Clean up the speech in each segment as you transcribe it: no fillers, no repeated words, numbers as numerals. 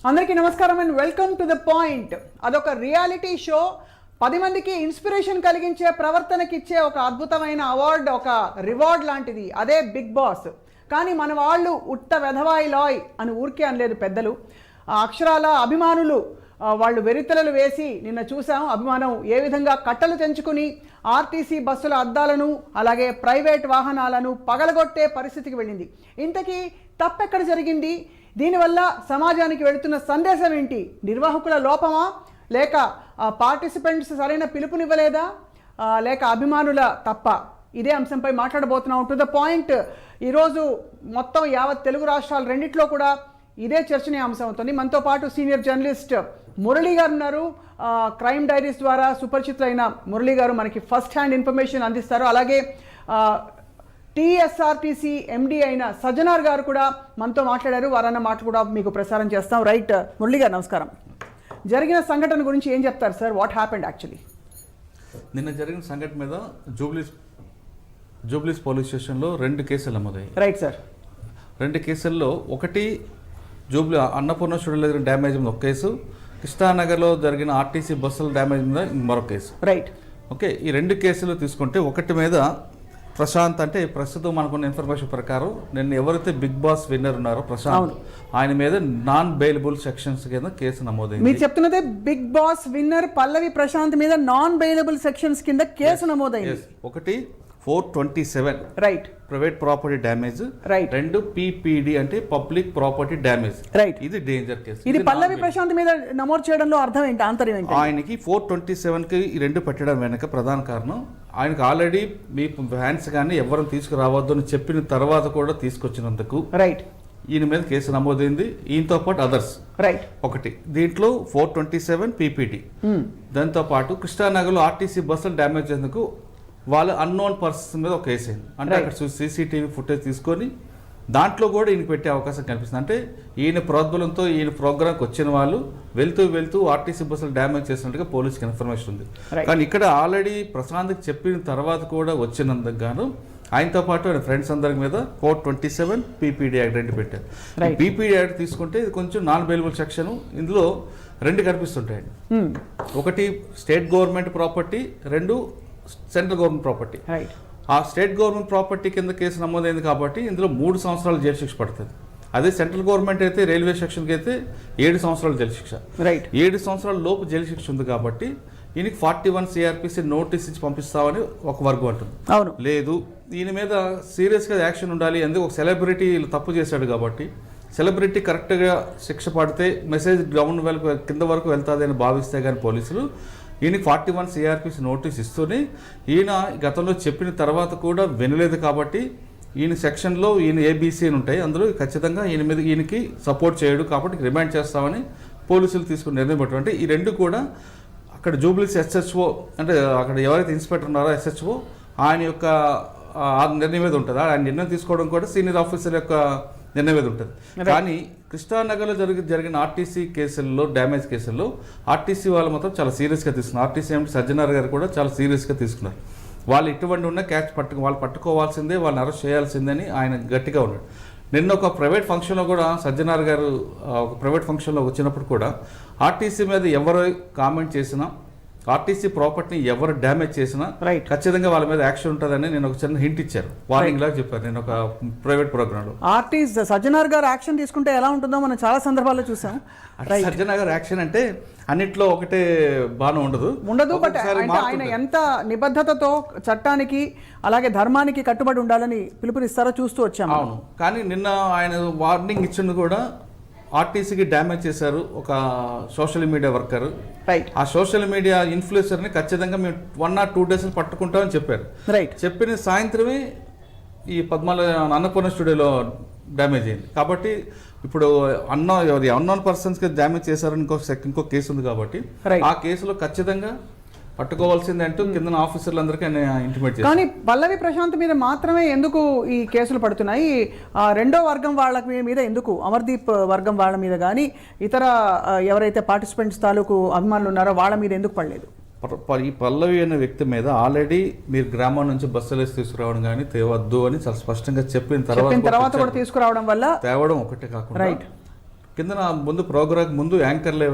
అందరికీ నమస్కారం and welcome to the point. అదొక రియాలిటీ షో. 10 మందికి ఇన్స్పిరేషన్ కలిగించే ప్రవర్తనకి ఇచ్చే ఒక అద్భుతమైన అవార్డు, ఒక రివార్డ్ లాంటిది. అదే బిగ్ బాస్. కానీ మన వాళ్ళు ఉట్ట వెధవాయి లాయ్ అని ఊరికే అనలేదు పెద్దలు. అక్షరాల అభిమానులు వాళ్ళు వెరితలలు వేసి నిన్న చూసాం. అభిమానం ఏ విధంగా కట్టలు తెంచుకుని ఆర్టీసీ బస్సుల అద్దాలను అలాగే ప్రైవేట్ వాహనాలను పగలగొట్టే పరిస్థితికి వెళ్ళింది. ఇంతకీ తప్పెక్కడ జరిగింది? దీనివల్ల సమాజానికి వెళుతున్న సందేశం ఏంటి? నిర్వాహకుల లోపమా, లేక పార్టిసిపెంట్స్ సరైన పిలుపునివ్వలేదా, లేక అభిమానుల తప్ప? ఇదే అంశంపై మాట్లాడబోతున్నాం. టు ద పాయింట్ ఈరోజు మొత్తం యావత్ తెలుగు రాష్ట్రాలు రెండిట్లో కూడా ఇదే చర్చనీయాంశం అవుతుంది. మనతో పాటు సీనియర్ జర్నలిస్ట్ మురళీ గారు ఉన్నారు. క్రైమ్ డైరీస్ ద్వారా సుపరిచితులైన మురళీ గారు మనకి ఫస్ట్ హ్యాండ్ ఇన్ఫర్మేషన్ అందిస్తారు. అలాగే టీఎస్ఆర్టీసీ ఎండి అయిన సజ్జనార్ గారు కూడా మనతో మాట్లాడారు. వారన్న మాట కూడా మీకు ప్రసారం చేస్తాం. రైట్ మురళీ గారు, నమస్కారం. జరిగిన సంఘటన గురించి ఏం చెప్తారు సార్? What happened actually? నిన్న జరిగిన సంఘటన మీద జూబ్లీస్ పోలీస్ స్టేషన్లో 2 కేసులు నమోదయ్యాయి. Right sir. 2 కేసుల్లో ఒకటి జూబ్లీ అన్నపూర్ణ స్టూడియోలో జరిగిన డ్యామేజ్ మీద ఒక కేసు, కృష్ణానగర్లో జరిగిన ఆర్టీసీ బస్సుల డ్యామేజ్ మీద మరొక కేసు. రైట్. ఓకే, ఈ 2 కేసులు తీసుకుంటే ఒకటి మీద ప్రశాంత్, అంటే ప్రస్తుతం మనకున్న ఇన్ఫర్మేషన్ ప్రకారం నిన్న ఎవరైతే బిగ్ బాస్ విన్నర్ ఉన్నారో ప్రశాంత్, ఆయన మీద నాన్ బెయిలబుల్ సెక్షన్స్ కింద కేసు నమోదైంది. మీరు చెప్తున్నదే బిగ్ బాస్ విన్నర్ పల్లవి ప్రశాంత్ మీద నాన్ బెయిలబుల్ సెక్షన్స్ కింద కేసు నమోదైంది. ఒకటి 427 right, private property damage. Right. 2 PPD అంటే పబ్లిక్ ప్రాపర్టీ డ్యామేజ్. రైట్. ఇది డేంజర్ కేసు. ఇది పల్లవి ప్రశాంత్ మీద నమోదు చేయడంలో అర్థం ఏంటి, ఆంతర్యం ఏంటి? ఆయనకి 427కి ఈ 2 పెట్టడం వెనక ప్రధాన కారణం, ఆయనకు ఆల్రెడీ మీ ఫ్యాన్స్ కానీ ఎవరిని తీసుకురావద్దు అని చెప్పిన తర్వాత కూడా తీసుకొచ్చినందుకు రైట్ ఈయన మీద కేసు నమోదైంది. ఈయనతో పాటు అదర్స్. రైట్. ఒకటి దీంట్లో 427 PPD. దాంతో పాటు కృష్ణానగర్లో ఆర్టీసీ బస్సులు డ్యామేజ్ చేసేందుకు వాళ్ళ అన్నోన్ పర్సన్ మీద ఒక కేసు అయింది. అంటే అక్కడ CCTV ఫుటేజ్ తీసుకొని దాంట్లో కూడా ఈయన పెట్టే అవకాశం కనిపిస్తుంది. అంటే ఈయన ప్రోద్బలంతో ఈయన ప్రోగ్రామ్కి వచ్చిన వాళ్ళు వెళ్తూ ఆర్టీసీ బస్సులు డ్యామేజ్ చేసినట్టుగా పోలీసుకి ఇన్ఫర్మేషన్ ఉంది. కానీ ఇక్కడ ఆల్రెడీ ప్రశాంత్కి చెప్పిన తర్వాత కూడా వచ్చినందుకు గాను ఆయనతో పాటు ఆయన ఫ్రెండ్స్ అందరి మీద 427 PPD యాక్ట్ 2 పెట్టారు. PPD యాక్ట్ తీసుకుంటే ఇది కొంచెం నాన్ బెయిలబుల్ సెక్షన్. ఇందులో 2 కనిపిస్తుంటాయండి. ఒకటి state government property, 2 central government property. ఆ స్టేట్ గవర్నమెంట్ ప్రాపర్టీ కింద కేసు నమోదైంది కాబట్టి ఇందులో 3 సంవత్సరాలు జైలు శిక్ష పడుతుంది. అదే సెంట్రల్ గవర్నమెంట్ అయితే రైల్వే సెక్షన్కి అయితే 7 సంవత్సరాలు జైలు శిక్ష. రైట్. 7 సంవత్సరాల లోపు జైలు శిక్ష ఉంది కాబట్టి ఈయనకి 41 CRPC నోటీస్ ఇచ్చి పంపిస్తామని ఒక వర్గం అంటుంది. అవును. లేదు, ఈయన మీద సీరియస్గా యాక్షన్ ఉండాలి, ఎందుకు ఒక సెలబ్రిటీ తప్పు చేశాడు కాబట్టి సెలబ్రిటీ కరెక్ట్గా శిక్ష పడితే మెసేజ్ గ్రౌండ్ కింద వరకు వెళ్తుంది అని భావిస్తే కానీ పోలీసులు ఈయనకి 41 CRPC నోటీస్ ఇస్తూనే ఈయన గతంలో చెప్పిన తర్వాత కూడా వినలేదు కాబట్టి ఈయన సెక్షన్లో ఈయన ABC అని ఉంటాయి, అందులో ఖచ్చితంగా ఈయనకి సపోర్ట్ చేయడు కాబట్టి రిమాండ్ చేస్తామని పోలీసులు తీసుకుని నిర్ణయం పెట్టారు. అంటే ఈ 2 కూడా అక్కడ జూబ్లీస్ SHO, అంటే అక్కడ ఎవరైతే ఇన్స్పెక్టర్ ఉన్నారో SHO, ఆయన యొక్క నిర్ణయం మీద ఉంటుంది. ఆయన నిర్ణయం తీసుకోవడం కూడా సీనియర్ ఆఫీసర్ యొక్క నిర్ణయం మీద ఉంటుంది. కానీ కృష్ణానగర్లో జరిగిన ఆర్టీసీ కేసుల్లో, డ్యామేజ్ కేసుల్లో ఆర్టీసీ వాళ్ళు మాత్రం చాలా సీరియస్గా తీసుకున్నారు. ఆర్టీసీ ఎండి సజ్జనార్ గారు కూడా చాలా సీరియస్గా తీసుకున్నారు. వాళ్ళు ఇటువంటి ఉన్న వాళ్ళు పట్టుకోవాల్సిందే, వాళ్ళని అరెస్ట్ చేయాల్సిందని ఆయన గట్టిగా ఉన్నాడు. నిన్న ఒక ప్రైవేట్ ఫంక్షన్లో కూడా సజ్జనార్ గారు ఒక ప్రైవేట్ ఫంక్షన్లో వచ్చినప్పుడు కూడా ఆర్టీసీ మీద ఎవరు కామెంట్ చేసినా, ఆర్టీసీ ప్రాపర్టీని ఎవరు డ్యామేజ్ చేసినా ఖచ్చితంగా వాళ్ళ మీద యాక్షన్ ఉంటుందని నేను ఒక చిన్న హింట్ ఇచ్చారు, వార్నింగ్ లాగా చెప్పారు నేను ఒక ప్రైవేట్ ప్రోగ్రామ్ లో. ఆర్టిస్ట్ సజ్జనార్ గారు యాక్షన్ తీసుకుంటే ఎలా ఉంటుందో మనం చాలా సందర్భాల్లో చూసాం. సజ్జనార్ గారు యాక్షన్ అంటే అన్నిట్లో ఒకటే బాణం ఉండదు. బట్ ఆయన ఎంత నిబద్ధతతో చట్టానికి అలాగే ధర్మానికి కట్టుబడి ఉండాలని పిలుపునిస్తారో చూస్తూ వచ్చాము. అవును, కానీ నిన్న ఆయన వార్నింగ్ ఇచ్చింది కూడా ఆర్టీసీకి డ్యామేజ్ చేశారు ఒక సోషల్ మీడియా వర్కర్. రైట్. ఆ సోషల్ మీడియా ఇన్ఫ్లుయెన్సర్ని ఖచ్చితంగా మేము 1 or 2 days పట్టుకుంటామని చెప్పారు. రైట్. చెప్పిన సాయంత్రమే ఈ అన్నపూర్ణ స్టూడియోలో డ్యామేజ్ అయింది. కాబట్టి ఇప్పుడు అన్నోన్ పర్సన్స్కి డ్యామేజ్ చేశారని ఇంకో కేసు ఉంది కాబట్టి ఆ కేసులో ఖచ్చితంగా పట్టుకోవాల్సిందే అంటూ కింద ఆఫీసర్లందరికీ ఇంటిమేట్ చేశారు. కానీ పల్లవి ప్రశాంత్ మీద మాత్రమే ఎందుకు ఈ కేసులు పడుతున్నాయి? రెండో వర్గం వాళ్ళ మీద ఎందుకు, అమర్దీప్ వర్గం వాళ్ళ మీద కానీ ఇతర ఎవరైతే పార్టిసిపెంట్స్ తాలూకు అభిమానులు ఉన్నారో వాళ్ళ మీద ఎందుకు పడలేదు? ఈ పల్లవి అనే వ్యక్తి మీద ఆల్రెడీ మీరు గ్రామం నుంచి బస్సులు వేసి తీసుకురావడం కానీ తేవద్దు అని చాలా స్పష్టంగా చెప్పిన తర్వాత కూడా తీసుకురావడం వల్ల తేవడం ఒకటే కాకుండా కింద ముందు ప్రోగ్రామ్ ముందు యాంకర్లు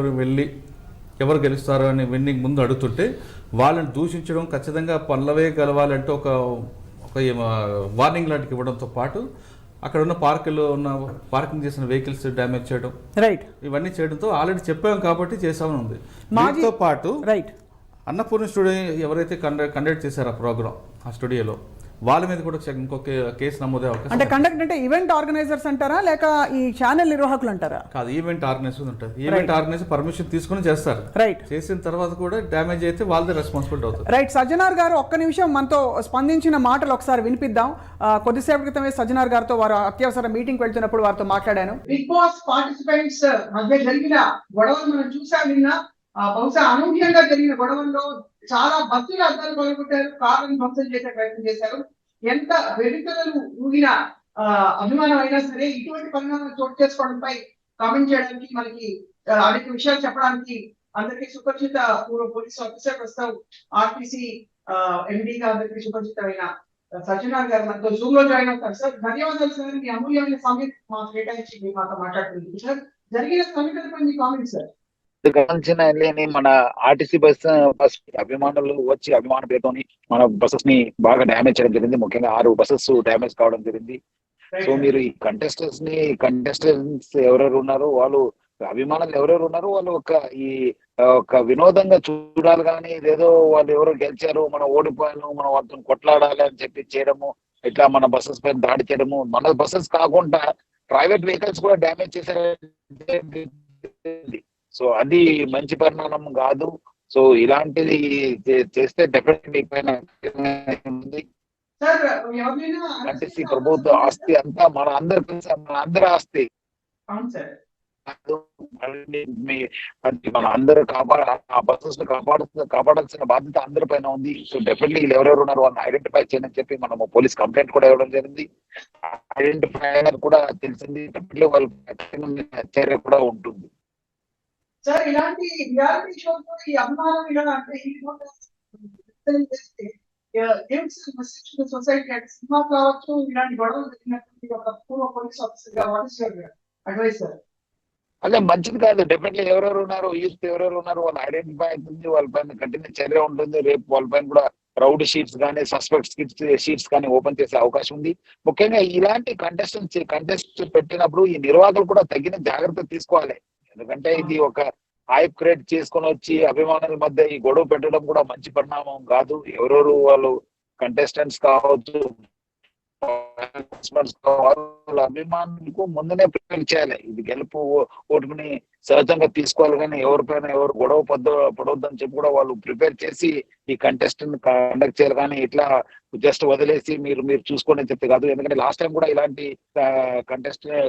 ఎవరు గెలుస్తారో అని విన్నింగ్ ముందు అడుగుతుంటే వాళ్ళని దూషించడం, ఖచ్చితంగా పనులవే గెలవాలంటే ఒక వార్నింగ్ లాంటివి ఇవ్వడంతో పాటు అక్కడ ఉన్న పార్కింగ్ చేసిన వెహికల్స్ డ్యామేజ్ చేయడం, రైట్, ఇవన్నీ చేయడంతో ఆల్రెడీ చెప్పాం కాబట్టి చేసామని ఉంది. దీంతో పాటు రైట్ అన్నపూర్ణ స్టూడియో ఎవరైతే కండక్ట్ చేశారో ఆ ప్రోగ్రామ్, ఆ స్టూడియోలో వాళ్ళ మీద కూడా ఇంకొక కేసు నమోదే అవకాశం. అంటే కండక్ట్ అంటే ఈవెంట్ ఆర్గనైజర్స్ అంటారా లేక ఈ ఛానల్ నిర్వాహకులు అంటారా? కాదు, ఈవెంట్ ఆర్గనైజర్ ఉంటుంది. ఈవెంట్ ఆర్గనైజర్ పర్మిషన్ తీసుకుని చేస్తారు. రైట్, చేసిన తర్వాత కూడా డ్యామేజ్ అయితే వాళ్ళదే రెస్పాన్సిబిలిటీ అవుతుంది. రైట్. సజ్జనార్ గారు ఒక్క నిమిషం మనతో స్పందించిన మాటలు ఒకసారి వినిపిద్దాం. కొద్దిసేపటి క్రితమే సజ్జనార్ గారితో వారు అత్యవసర మీటింగ్ వెళ్తున్నప్పుడు వారితో మాట్లాడాను. బిగ్ బాస్ పార్టిసిపెంట్స్ మధ్య జరిగిన గొడవలు మనం చూసాం నిన్న. బహుశా అనూహ్యంగా జరిగిన గొడవల్లో చాలా భక్తులు అర్థాలు పాల్గొంటారు, కారణం ధ్వంసం చేసే ప్రయత్నం చేశారు. ఎంత వెలుకలు ఊగిన అభిమానం అయినా సరే ఇటువంటి పరిణామాలు చోటు చేసుకోవడంపై కామెంట్ చేయడానికి, మనకి అనేక విషయాలు చెప్పడానికి అందరికీ సుపరిచిత పూర్వ పోలీస్ ఆఫీసర్, ప్రస్తుతం ఆర్టీసీ ఎండీగా అందరికీ సుపరిచితమైన సజ్జనార్ గారు మనతో జూమ్ లో జాయిన్ అవుతారు. సార్, ధన్యవాదాలు సార్, మీ అమూల్యమైన సమయం మాకు కేటాయించి మీ మాతో మాట్లాడుతుంది. సార్, జరిగిన సమీకరణపై మీ కామెంట్ సార్. గమనించిన మన ఆర్టీసీ బస్ అభిమానులు వచ్చి అభిమాన పేరుతోని మన బస్సెస్ ని బాగా డ్యామేజ్ చేయడం జరిగింది. ముఖ్యంగా 6 బస్సెస్ డ్యామేజ్ కావడం జరిగింది. సో మీరు ఈ కంటెస్టెంట్స్ ఎవరెవరు ఉన్నారు, వాళ్ళు అభిమానులు ఎవరెవరు ఉన్నారు, వాళ్ళు ఒక వినోదంగా చూడాలి కానీ ఇదేదో వాళ్ళు ఎవరో గెలిచారు, మనం ఓడిపోయాను, మనం వాళ్ళతో కొట్లాడాలి అని చెప్పి చేయడము, ఇట్లా మన బస్సెస్ పైన దాడి చేయడము, మన బస్సెస్ కాకుండా ప్రైవేట్ వెహికల్స్ కూడా డ్యామేజ్ చేశారు. సో అది మంచి పరిణామం కాదు. సో ఇలాంటిది చేస్తే డెఫినెట్లీ పైన ప్రభుత్వ ఆస్తి అంతా మన అందరి ఆస్తి. మన అందరూ ఆ బస్సెస్ కాపాడాల్సిన బాధ్యత అందరి పైన ఉంది. సో డెఫినెట్లీ వీళ్ళు ఎవరెవరు ఉన్నారు వాళ్ళని ఐడెంటిఫై చేయని చెప్పి మనము పోలీస్ కంప్లైంట్ కూడా ఇవ్వడం జరిగింది. ఐడెంటిఫై అయినది కూడా తెలిసింది. డెఫినెట్లీ వాళ్ళ చర్య కూడా ఉంటుంది. సార్, ఇలాంటి రియాలిటీ షోతో ఈ అభిమానం ఇలా అంటే సొసైటీ అంటే సినిమా కావచ్చు, ఇలాంటి గొడవలు జరిగినటువంటి ఒక పూర్వ పోలీస్ ఆఫీసర్ గా అడ్వైస్ సార్. అదే మంచిది కాదు. డెఫినెట్లీ ఎవరెవరు ఉన్నారు, యూత్ ఎవరెవరు ఉన్నారు వాళ్ళు ఐడెంటిఫై అవుతుంది, వాళ్ళ పైన కంటిన్యూ చర్య ఉంటుంది. రేపు వాళ్ళ పైన కూడా రౌడ్ షీట్స్ కానీ సస్పెక్ట్ షీట్స్ కానీ ఓపెన్ చేసే అవకాశం ఉంది. ముఖ్యంగా ఇలాంటి కంటెస్ట్ పెట్టినప్పుడు ఈ నిర్వాహకులు కూడా తగిన జాగ్రత్త తీసుకోవాలి. ఎందుకంటే ఇది ఒక హైప్ క్రియేట్ చేసుకొని వచ్చి అభిమానుల మధ్య ఈ గొడవ పెట్టడం కూడా మంచి పరిణామం కాదు. ఎవరెవరు వాళ్ళు కంటెస్టెంట్స్ కావచ్చు, అభిమానులకు ముందునే ప్రిపేర్ చేయాలి. ఇది గెలుపు ఓటుకుని సహజంగా తీసుకోవాలి, కానీ ఎవరిపైన ఎవరు గొడవ పడవద్దని చెప్పి కూడా వాళ్ళు ప్రిపేర్ చేసి ఈ కంటెస్ట్ కండక్ట్ చేయాలి. కానీ ఇట్లా జస్ట్ వదిలేసి మీరు చూసుకోండి అని చెప్తే కాదు. ఎందుకంటే లాస్ట్ టైం కూడా ఇలాంటి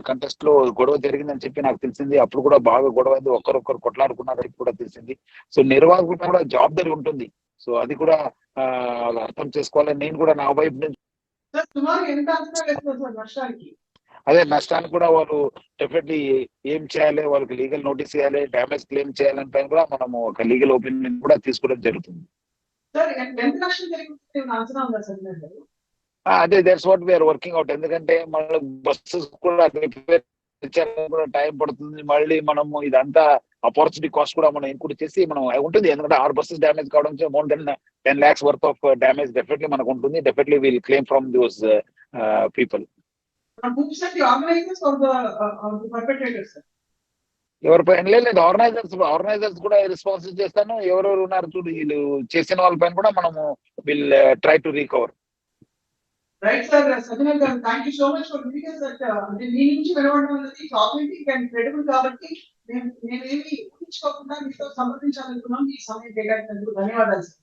కంటెస్ట్ లో గొడవ జరిగిందని చెప్పి నాకు తెలిసింది. అప్పుడు కూడా బాగా గొడవ అయింది, ఒకరొకరు కొట్లాడుకున్నారని కూడా తెలిసింది. సో నిర్వాహకులు కూడా జవాబుదారీ ఉంటుంది. సో అది కూడా అర్థం చేసుకోవాలి. నేను కూడా నా వైపు నుంచి అదే నష్టానికి కూడా వాళ్ళు డెఫినెట్లీ ఏం చేయాలి, వాళ్ళకి లీగల్ నోటీస్ ఇవ్వాలి, డ్యామేజ్ క్లెయిమ్ చేయాలని పైన కూడా మనము ఒక లీగల్ ఒపీనియన్ కూడా తీసుకోవడం జరుగుతుంది. అదే that's what we're working out. ఎందుకంటే మన బస్సెస్ కూడా టైం పడుతుంది. మళ్ళీ మనము ఇదంతా ఆపర్చునిటీ కాస్ట్ కూడా మనం ఇంక్లూడ్ చేసి మనం ఉంటుంది. ఎందుకంటే 6 బస్సెస్ డ్యామేజ్ కావడం more then 10 lakhs worth of damage definitely మనకు ఉంటుంది. Definitely will claim from those people. ఎవరిపైన లేదు, ఆర్గనైజర్స్ కూడా రెస్పాన్సిబుల్ చేస్తాను. ఎవరెవరు ఉన్నారు చూడు వీళ్ళు చేసిన వాళ్ళపైన కూడా మనము will try to recover. Right sir, Sajjanar గారు, thank you so much for details. అంటే మీ నుంచి వినవడం అనేది ఆథెంటిక్ అండ్ క్రెడిబుల్ కాబట్టి మేమేమి ఊహించుకోకుండా మీతో సంప్రదించాలనుకున్నాం. ఈ సమయం కేటాయించినందుకు ధన్యవాదాలు సార్.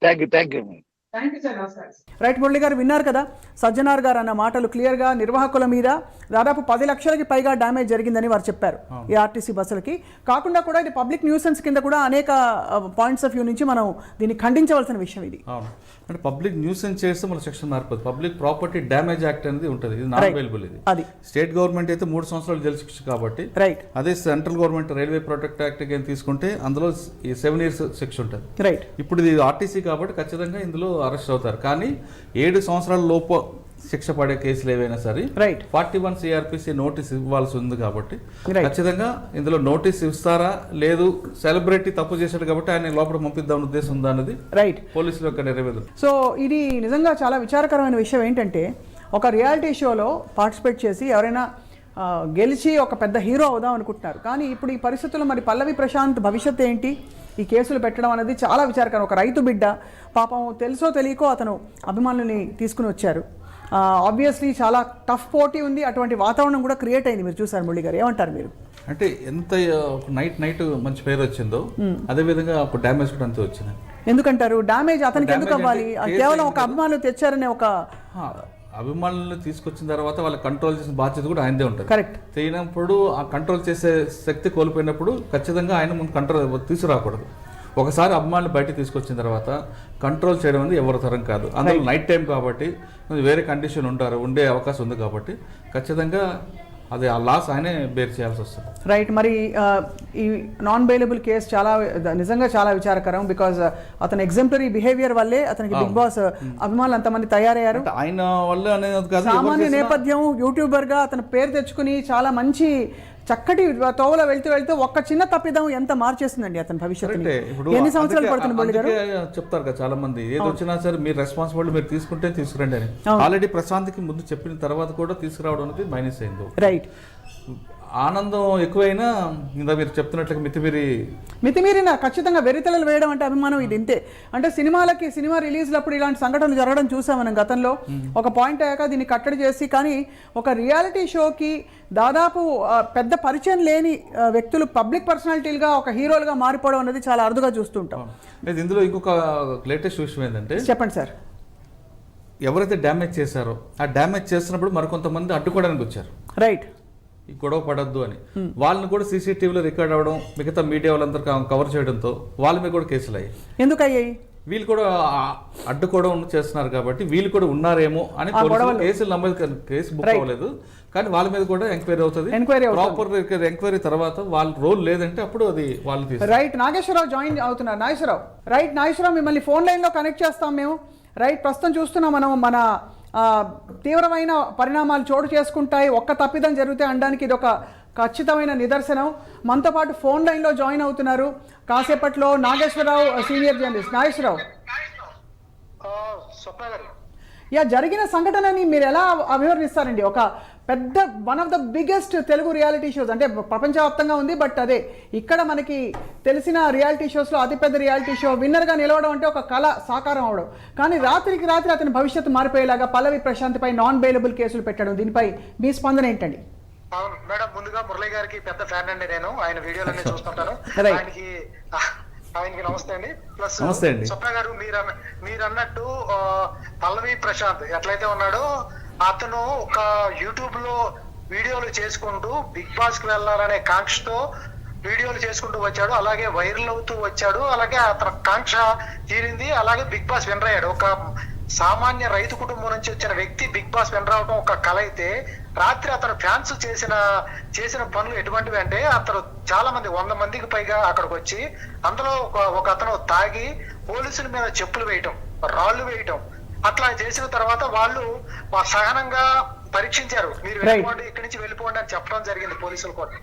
థ్యాంక్ యూ సార్, నమస్కారం. రైట్, మురళి గారు విన్నారు కదా సజ్జనార్ గారు అన్న మాటలు. క్లియర్గా నిర్వాహకుల మీద దాదాపు 10 లక్షలకి పైగా డ్యామేజ్ జరిగిందని వారు చెప్పారు ఈ ఆర్టీసీ బస్సులకి. కాకుండా కూడా ఇది పబ్లిక్ న్యూసెన్స్ కింద కూడా అనేక పాయింట్స్ ఆఫ్ వ్యూ నుంచి మనం దీన్ని ఖండించవలసిన విషయం ఇది. అంటే పబ్లిక్ న్యూసెన్స్ చేస్తే మన సెక్షన్ మారిపోతుంది. పబ్లిక్ ప్రాపర్టీ డ్యామేజ్ యాక్ట్ అనేది ఉంటుంది, ఇది నాన్ అవైలబుల్. ఇది అది స్టేట్ గవర్నమెంట్ అయితే 3 సంవత్సరాలు జైలు శిక్ష కాబట్టి. రైట్. అదే central government railway protect act తీసుకుంటే అందులో 7 years శిక్ష ఉంటుంది. రైట్. ఇప్పుడు ఇది ఆర్టీసీ కాబట్టి ఖచ్చితంగా ఇందులో అరెస్ట్ అవుతారు. కానీ 7 సంవత్సరాల లోపు శిక్ష పడే కేసులు ఏవైనా సరే రైట్ 41 సిఆర్పిసి నోటీస్ ఇవ్వాల్సి ఉంది కాబట్టి Right. ఖచ్చితంగా ఇందులో నోటీస్ ఇస్తారా లేదు, సెలబ్రిటీ తప్పు చేశాడు కాబట్టి ఆయన లోపల పంపిద్దాం ఉద్దేశం ఉందా అన్నది రైట్. పోలీసుల యొక్క నెరవేరు. సో ఇది నిజంగా చాలా విచారకరమైన విషయం ఏంటంటే ఒక రియాలిటీ షోలో పార్టిసిపేట్ చేసి ఎవరైనా గెలిచి ఒక పెద్ద హీరో అవుదాం అనుకుంటున్నారు. కానీ ఇప్పుడు ఈ పరిస్థితుల్లో మరి పల్లవి ప్రశాంత్ భవిష్యత్తు ఏంటి? ఈ కేసులు పెట్టడం అనేది చాలా విచారకరం. ఒక రైతు బిడ్డ పాపం తెలుసో తెలియకో అతను అభిమానులని తీసుకుని వచ్చారు. ఆబ్వియస్లీ చాలా టఫ్ పోటీ ఉంది, అటువంటి వాతావరణం కూడా క్రియేట్ అయింది. మీరు చూసారు మురళి గారు, ఏమంటారు మీరు? అంటే ఎంత నైట్ మంచి పేరు వచ్చిందో అదే విధంగా ఒక డ్యామేజ్ కూడా అంతే వచ్చింది. ఎందుకంటారు డ్యామేజ్ అతనికి ఎందుకు అవ్వాలి? కేవలం ఒక అభిమానులు తెచ్చారనే ఒక అభిమానులను తీసుకొచ్చిన తర్వాత వాళ్ళ కంట్రోల్ చేసిన బాధ్యత కూడా ఆయనదే ఉంటుంది. కరెక్ట్. చేయనప్పుడు ఆ కంట్రోల్ చేసే శక్తి కోల్పోయినప్పుడు ఖచ్చితంగా ఆయన ముందు కంట్రోల్ తీసుకురాకూడదు. ఒకసారి అభిమానులు బయట తీసుకొచ్చిన తర్వాత కంట్రోల్ చేయడం అనేది ఎవరి తరం కాదు. అందులో నైట్ టైం కాబట్టి వేరే కండిషన్ ఉండే అవకాశం ఉంది కాబట్టి ఖచ్చితంగా అది ఆ లాస్ ఆయనే బేర్ చేయాల్సి వస్తుంది. రైట్. మరి ఈ నాన్ బెయిలబుల్ కేసు చాలా నిజంగా చాలా విచారకరం. బికాజ్ అతని ఎగ్జాంపులరీ బిహేవియర్ వల్లే అతనికి బిగ్ బాస్ అభిమానులు అంతమంది తయారయ్యారు. ఆయన వల్ల అనేది కాదు, సామాన్య నేపథ్యం యూట్యూబర్ గా అతను పేరు తెచ్చుకుని చాలా మంచి చక్కటి తోవలో వెళ్తూ ఒక్క చిన్న తప్పిదం ఎంత మార్చేస్తుందండి అతని భవిష్యత్తు. ఎన్ని సంవత్సరాలు పడుతుంది మురళి గారు? చెప్తారు కదా చాలా మంది, ఏది వచ్చినా సరే మీరు రెస్పాన్సిబిలిటీ మీరు తీసుకుంటే తీసుకురండి అని. ఆల్రెడీ ప్రశాంత్కి ముందు చెప్పిన తర్వాత కూడా తీసుకురావడం అనేది మైనస్ అయింది. రైట్. ఆనందం ఎక్కువైనా ఇందా మీరు చెప్తున్నట్లుగా మితిమీరిన ఖచ్చితంగా వెరితలలు వేయడం అంటే అభిమానం ఇది ఇంతే. అంటే సినిమా రిలీజ్లప్పుడు ఇలాంటి సంఘటనలు జరగడం చూసాం మనం గతంలో. ఒక పాయింట్ అయ్యాక దీన్ని కట్టడి చేసి, కానీ ఒక రియాలిటీ షోకి దాదాపు పెద్ద పరిచయం లేని వ్యక్తులు పబ్లిక్ పర్సనాలిటీలుగా ఒక హీరోలుగా మారిపోవడం అనేది చాలా అరుదుగా చూస్తుంటాం. ఇందులో ఇంకొక లేటెస్ట్ విషయం ఏంటంటే, చెప్పండి సార్. ఎవరైతే డ్యామేజ్ చేశారో ఆ డ్యామేజ్ చేస్తున్నప్పుడు మరికొంతమంది అడ్డుకోవడానికి వచ్చారు. రైట్. ఈ గొడవ పడద్దు అని వాళ్ళని కూడా సీసీటీవీలో రికార్డ్ అవ్వడం, మిగతా మీడియా వాళ్ళందరూ కవర్ చేయడంతో వాళ్ళ మీద కూడా కేసులు అయ్యాయి. ఎందుకు అయ్యాయి? వీళ్ళు కూడా అడ్డుకోవడం చేస్తున్నారు కాబట్టి వీళ్ళు కూడా ఉన్నారేమో అని కేసులు నమోదు, కేసు బుక్ అవ్వలేదు కానీ వాళ్ళ మీద కూడా ఎంక్వైరీ అవుతుంది. ప్రాపర్ ఎంక్వైరీ తర్వాత వాళ్ళ రోల్ లేదంటే అప్పుడు అది వాళ్ళు. రైట్. నాగేశ్వరరావు జాయిన్ అవుతున్నారు. నాగేశ్వరరావు, రైట్. నాగేశ్వరరావు, మిమ్మల్ని ఫోన్ లైన్లో కనెక్ట్ చేస్తాం మేము. రైట్. ప్రస్తుతం చూస్తున్నాం మనం మన తీవ్రమైన పరిణామాలు చోటు చేసుకుంటాయి. ఒక్క తప్పిదం జరిగితే అనడానికి ఇది ఒక ఖచ్చితమైన నిదర్శనం. మనతో పాటు ఫోన్ లైన్లో జాయిన్ అవుతున్నారు కాసేపట్లో నాగేశ్వరరావు, సీనియర్ జర్నలిస్ట్. నాగేశ్వరరావు, జరిగిన సంఘటనని మీరు ఎలా అభివర్ణిస్తారండి? ఒక పెద్ద one of the biggest Telugu reality shows, అంటే ప్రపంచవ్యాప్తంగా ఉంది, బట్ అదే ఇక్కడ మనకి తెలిసిన రియాలిటీ షోస్లో అతిపెద్ద రియాలిటీ షో విన్నర్గా నిలవడం అంటే ఒక కళ సాకారం అవడం. కానీ రాత్రికి రాత్రి అతని భవిష్యత్తు మారిపోయేలాగా పల్లవి ప్రశాంత్ పై నాన్ బెయిలబుల్ కేసులు పెట్టడం, దీనిపై మీ స్పందన ఏంటండి? అవును మేడం, ముందుగా మురళి గారికి పెద్ద ఫ్యాన్ అండి నేను. ఆయన వీడియోలన్నీ చూస్తుంటాను. ఆయనకి నమస్తే అండి. ప్లస్ స్వప్న గారు, మీరు అన్నట్టు పల్లవి ప్రశాంత్ ఎట్లయితే ఉన్నాడో అతను ఒక యూట్యూబ్ లో వీడియోలు చేసుకుంటూ బిగ్ బాస్ కి వెళ్ళాలనే కాంక్షతో వీడియోలు చేసుకుంటూ వచ్చాడు. అలాగే వైరల్ అవుతూ వచ్చాడు. అలాగే అతని కాంక్ష తీరింది. అలాగే బిగ్ బాస్ విన్నర్ అయ్యాడు. ఒక సామాన్య రైతు కుటుంబం నుంచి వచ్చిన వ్యక్తి బిగ్ బాస్ విన్నర్ అవడం ఒక కళ అయితే, రాత్రి అతను ఫ్యాన్స్ చేసిన పనులు ఎటువంటివి అంటే, అతను చాలా మంది 100 మందికి పైగా అక్కడికి వచ్చి అందులో ఒక అతను తాగి పోలీసుల మీద చెప్పులు వేయటం, రాళ్లు వేయటం, అట్లా చేసిన తర్వాత వాళ్ళు సహనంగా పరీక్షించారు. మీరు వెళ్ళిపోండి, ఇక్కడి నుంచి వెళ్ళిపోండి అని చెప్పడం జరిగింది పోలీసులు కూడా.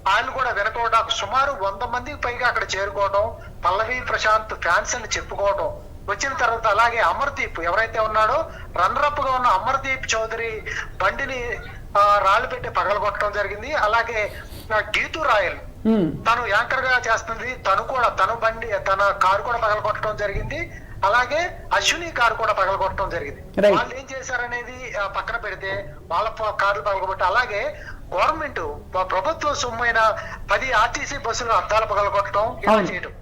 వాళ్ళు కూడా వినకుండా సుమారు 100 మందికి పైగా అక్కడ చేరుకోవడం, పల్లవి ప్రశాంత్ ఫ్యాన్స్ అని చెప్పుకోవడం. వచ్చిన తర్వాత అలాగే అమర్దీప్ ఎవరైతే ఉన్నాడో రన్నరప్ గా ఉన్న అమర్దీప్ చౌదరి బండిని రాళ్ళు పెట్టి పగలగొట్టడం జరిగింది. అలాగే గీతూ రాయల్ తను యాంకర్ గా చేస్తుంది, తన బండి తన కారు కూడా పగలగొట్టడం జరిగింది. అలాగే అశ్విని కారు కూడా పగలగొట్టడం జరిగింది. వాళ్ళు ఏం చేశారనేది పక్కన పెడితే వాళ్ళ కార్లు పగలగొట్టి, అలాగే గవర్నమెంట్ ప్రభుత్వ సొమ్మైన 10 ఆర్టీసీ బస్సులు అద్దాలు పగలగొట్టడం, ఇలా చేయడం.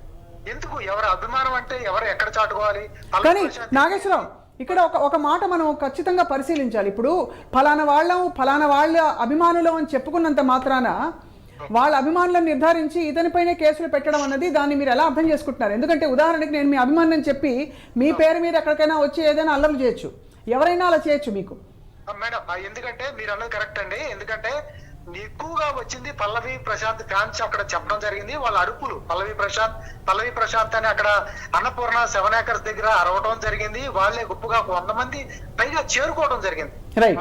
ఎందుకు? ఎవరి అభిమానం అంటే ఎవరు ఎక్కడ చాటుకోవాలి? కానీ నాగేశ్వరరావు, ఇక్కడ ఒక మాట మనం ఖచ్చితంగా పరిశీలించాలి. ఇప్పుడు ఫలానా వాళ్ళ అభిమానులు అని చెప్పుకున్నంత మాత్రాన వాళ్ళ అభిమానులను నిర్ధారించి ఇతనిపైనే కేసులు పెట్టడం అన్నది, దాన్ని మీరు ఎలా అర్థం చేసుకుంటున్నారు? ఎందుకంటే ఉదాహరణకి నేను మీ అభిమానం చెప్పి మీ పేరు మీద ఎక్కడికైనా వచ్చి ఏదైనా అల్లర్లు చేయొచ్చు, ఎవరైనా అలా చేయొచ్చు మీకు. మేడం, ఎందుకంటే మీరు అన్నది కరెక్ట్ అండి. ఎందుకంటే ఎక్కువగా వచ్చింది పల్లవి ప్రశాంత్ ఫ్యాన్స్ అక్కడ చెప్పడం జరిగింది. వాళ్ళ అరుపులు పల్లవి ప్రశాంత్ అని అక్కడ అన్నపూర్ణ 7 acres దగ్గర అరవడం జరిగింది. వాళ్ళే గొప్పగా 100 మంది పైగా చేరుకోవడం జరిగింది. Right.